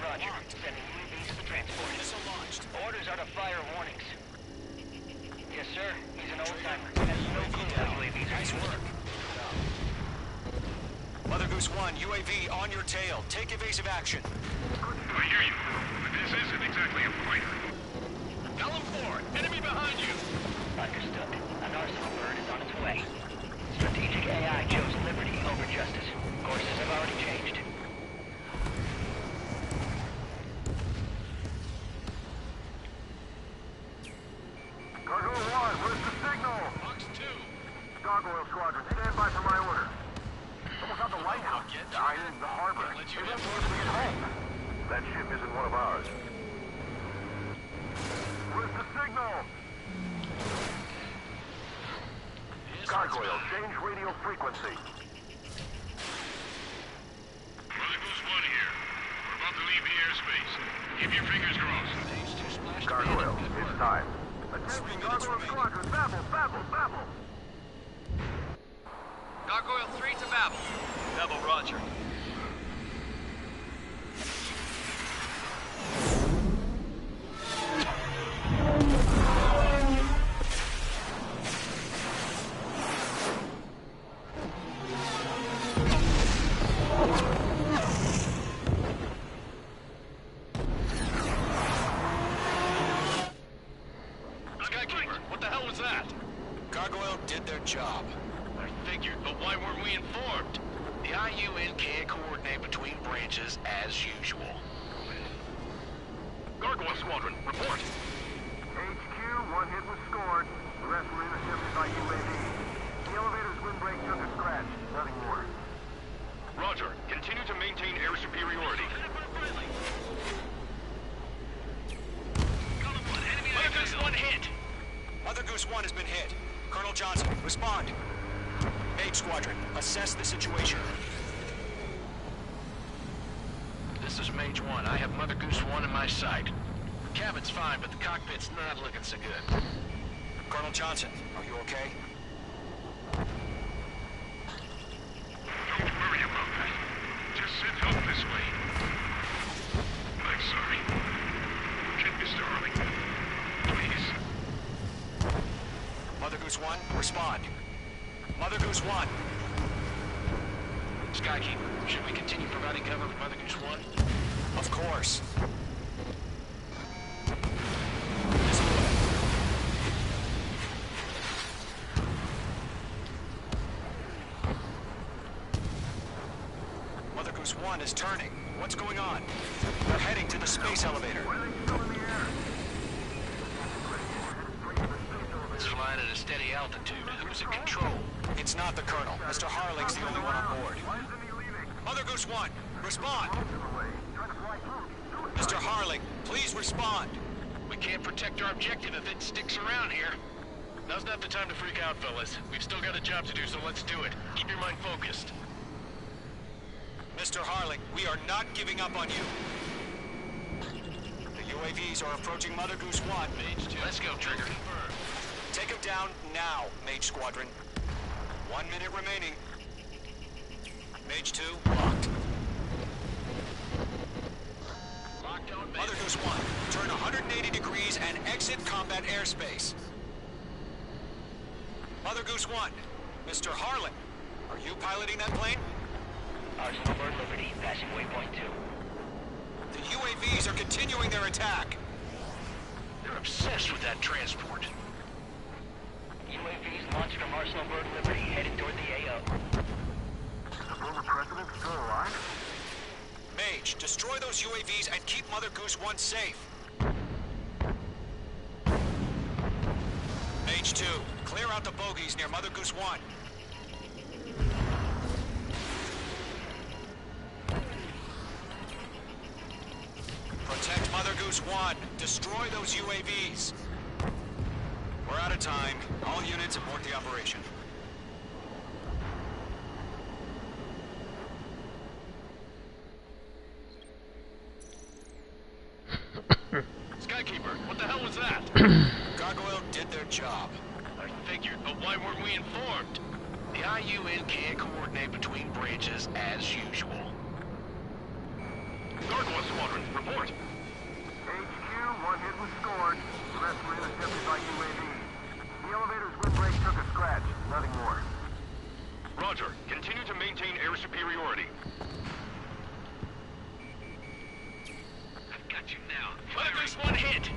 Roger. Sending UAVs to the transport. Missile launched. Orders are to fire warnings. Yes, sir. He's an old-timer. Has no clue how UAVs are Nice used. work. Mother Goose 1, UAV on your tail. Take evasive action. I hear you, but this isn't exactly a fight. Golem 4, enemy behind you! Understood. An Arsenal Bird is on its way. Strategic AI chose liberty over justice. Courses have already changed. Gargoyle 1, where's the signal? Fox 2, Gargoyle Squadron, stand by for my order. Almost on the lighthouse. I mean, the harbor. let you Maybe I'm in. supposed to be at home. That ship isn't one of ours. Where's the signal? Gargoyle, change radio frequency. Mother Goose 1 here. We're about to leave the airspace. Keep your fingers crossed. Gargoyle, it's time. Attention, Gargoyle Squadron, babble, babble, babble. Gargoyle 3 to Babel. Babel, roger. Skykeeper, what the hell was that? Gargoyle did their job. I figured, but why weren't we informed? The IUN can't coordinate between branches as usual. Gargoyle Squadron, report. HQ, one hit was scored. The rest were intercepted by UAV. The elevator's windbreak took a scratch. Nothing more. Roger. Continue to maintain air superiority. Mother Goose 1 hit! Mother Goose 1 has been hit. Colonel Johnson, respond. Mage Squadron, assess the situation. This is Mage 1. I have Mother Goose 1 in my sight. The cabin's fine, but the cockpit's not looking so good. Colonel Johnson, are you okay? Don't worry about that. Just send help this way. I'm sorry. Get Mr. Harling. Please. Mother Goose 1, respond. Mother Goose 1. Skykeeper, should we continue providing cover for Mother Goose 1? Of course. Mother Goose 1 is turning. What's going on? They're heading to the space elevator. It's flying at a steady altitude. Who's in control? It's not the Colonel. Mr. Harling's the only one on board. Mother Goose 1, respond! Mr. Harling, please respond! We can't protect our objective if it sticks around here. Now's not the time to freak out, fellas. We've still got a job to do, so let's do it. Keep your mind focused. Mr. Harling, we are not giving up on you. The UAVs are approaching Mother Goose 1. Mage 2. Let's go, Trigger. Take him down now, Mage Squadron. 1 minute remaining. Mage 2, locked. Locked on, Mother Goose 1, turn 180 degrees and exit combat airspace. Mother Goose 1, Mr. Harling, are you piloting that plane? Arsenal Bird Liberty, passing waypoint 2. The UAVs are continuing their attack. They're obsessed with that transport. UAVs launched from Arsenal Bird Liberty, headed toward the AO. Former president still alive? Mage, destroy those UAVs and keep Mother Goose 1 safe. Mage 2, clear out the bogies near Mother Goose 1. Protect Mother Goose 1. Destroy those UAVs. We're out of time. All units abort the operation. Skykeeper, what the hell was that? Gargoyle did their job. I figured, but why weren't we informed? The IUN can't coordinate between branches as usual. Gargoyle Squadron, report. HQ, one hit was scored. The rest were intercepted by UAV. The elevator's windbreak took a scratch. Nothing more. Roger. Continue to maintain air superiority. I've got you now. Mother Goose 1 hit!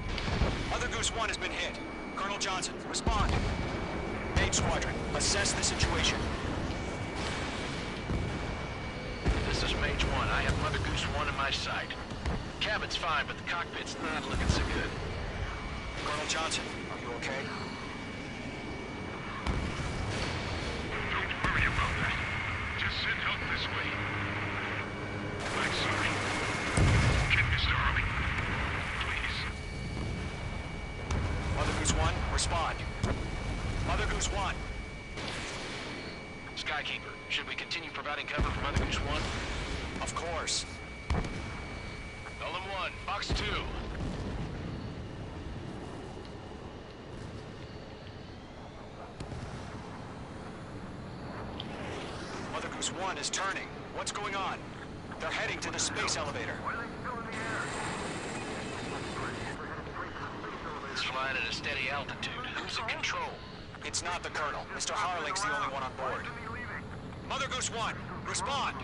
Mother Goose 1 has been hit. Colonel Johnson, respond. Mage Squadron, assess the situation. This is Mage 1. I have Mother Goose 1 in my sight. Cabin's fine, but the cockpit's not looking so good. Colonel Johnson, are you okay? Don't worry about that. Just send help this way. I'm sorry. Get Mr. Harling. Please. Mother Goose 1, respond. Mother Goose 1. Skykeeper, should we continue providing cover for Mother Goose 1? Of course. Golem 1, Box 2. Mother Goose 1 is turning. What's going on? They're heading to the space elevator. It's flying at a steady altitude. Who's in control? It's not the Colonel. Mr. Harling's the only one on board. Mother Goose 1, respond!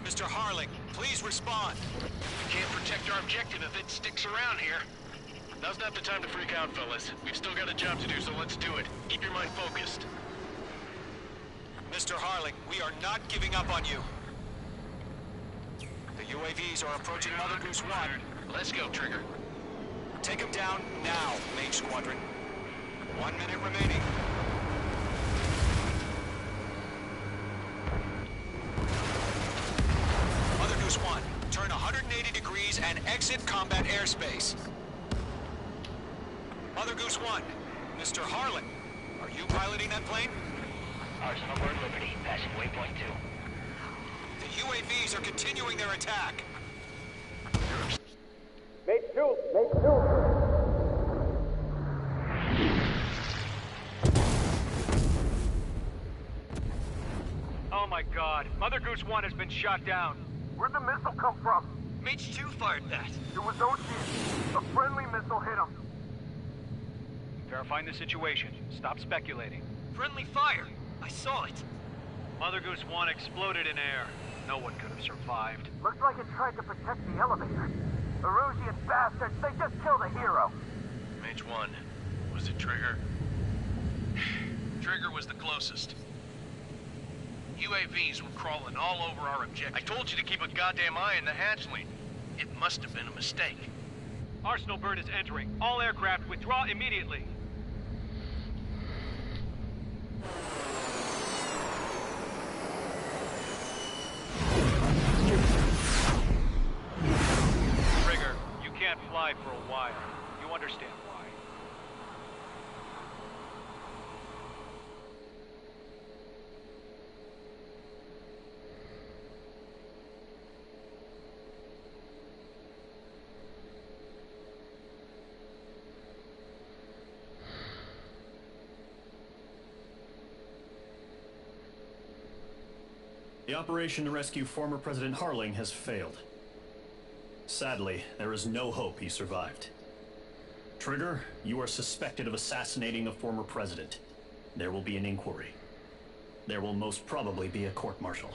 Mr. Harling, please respond. We can't protect our objective if it sticks around here. Now's not the time to freak out, fellas. We've still got a job to do, so let's do it. Keep your mind focused. Mr. Harling, we are not giving up on you. The UAVs are approaching Mother Goose 1. Let's go, Trigger. Take him down now, Mage Squadron. 1 minute remaining. Mother Goose 1, turn 180 degrees and exit combat airspace. Mother Goose 1, Mr. Harling, are you piloting that plane? Arsenal Bird Liberty, passing waypoint 2. The UAVs are continuing their attack. Mate 2! Mate 2! squad. Mother Goose 1 has been shot down. Where'd the missile come from? Mage 2 fired that. It was Ocean. A friendly missile hit him. Verifying the situation. Stop speculating. Friendly fire. I saw it. Mother Goose 1 exploded in air. No one could have survived. Looks like it tried to protect the elevator. Erusian bastards, they just killed a hero. Mage 1. Was it Trigger? Trigger was the closest. UAVs were crawling all over our objective. I told you to keep a goddamn eye on the hatchling. It must have been a mistake. Arsenal bird is entering. All aircraft withdraw immediately. Trigger, you can't fly for a while. You understand why. The operation to rescue former President Harling has failed. Sadly, there is no hope he survived. Trigger, you are suspected of assassinating a former president. There will be an inquiry. There will most probably be a court-martial.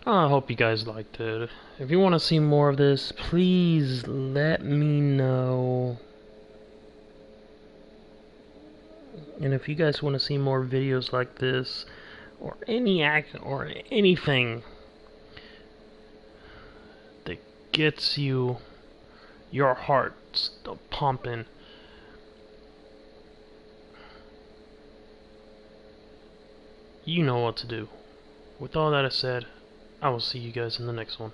I hope you guys liked it. If you want to see more of this, please let me know. And if you guys want to see more videos like this, or any act or anything that gets you your heart pumping, you know what to do. With all that said, I will see you guys in the next one.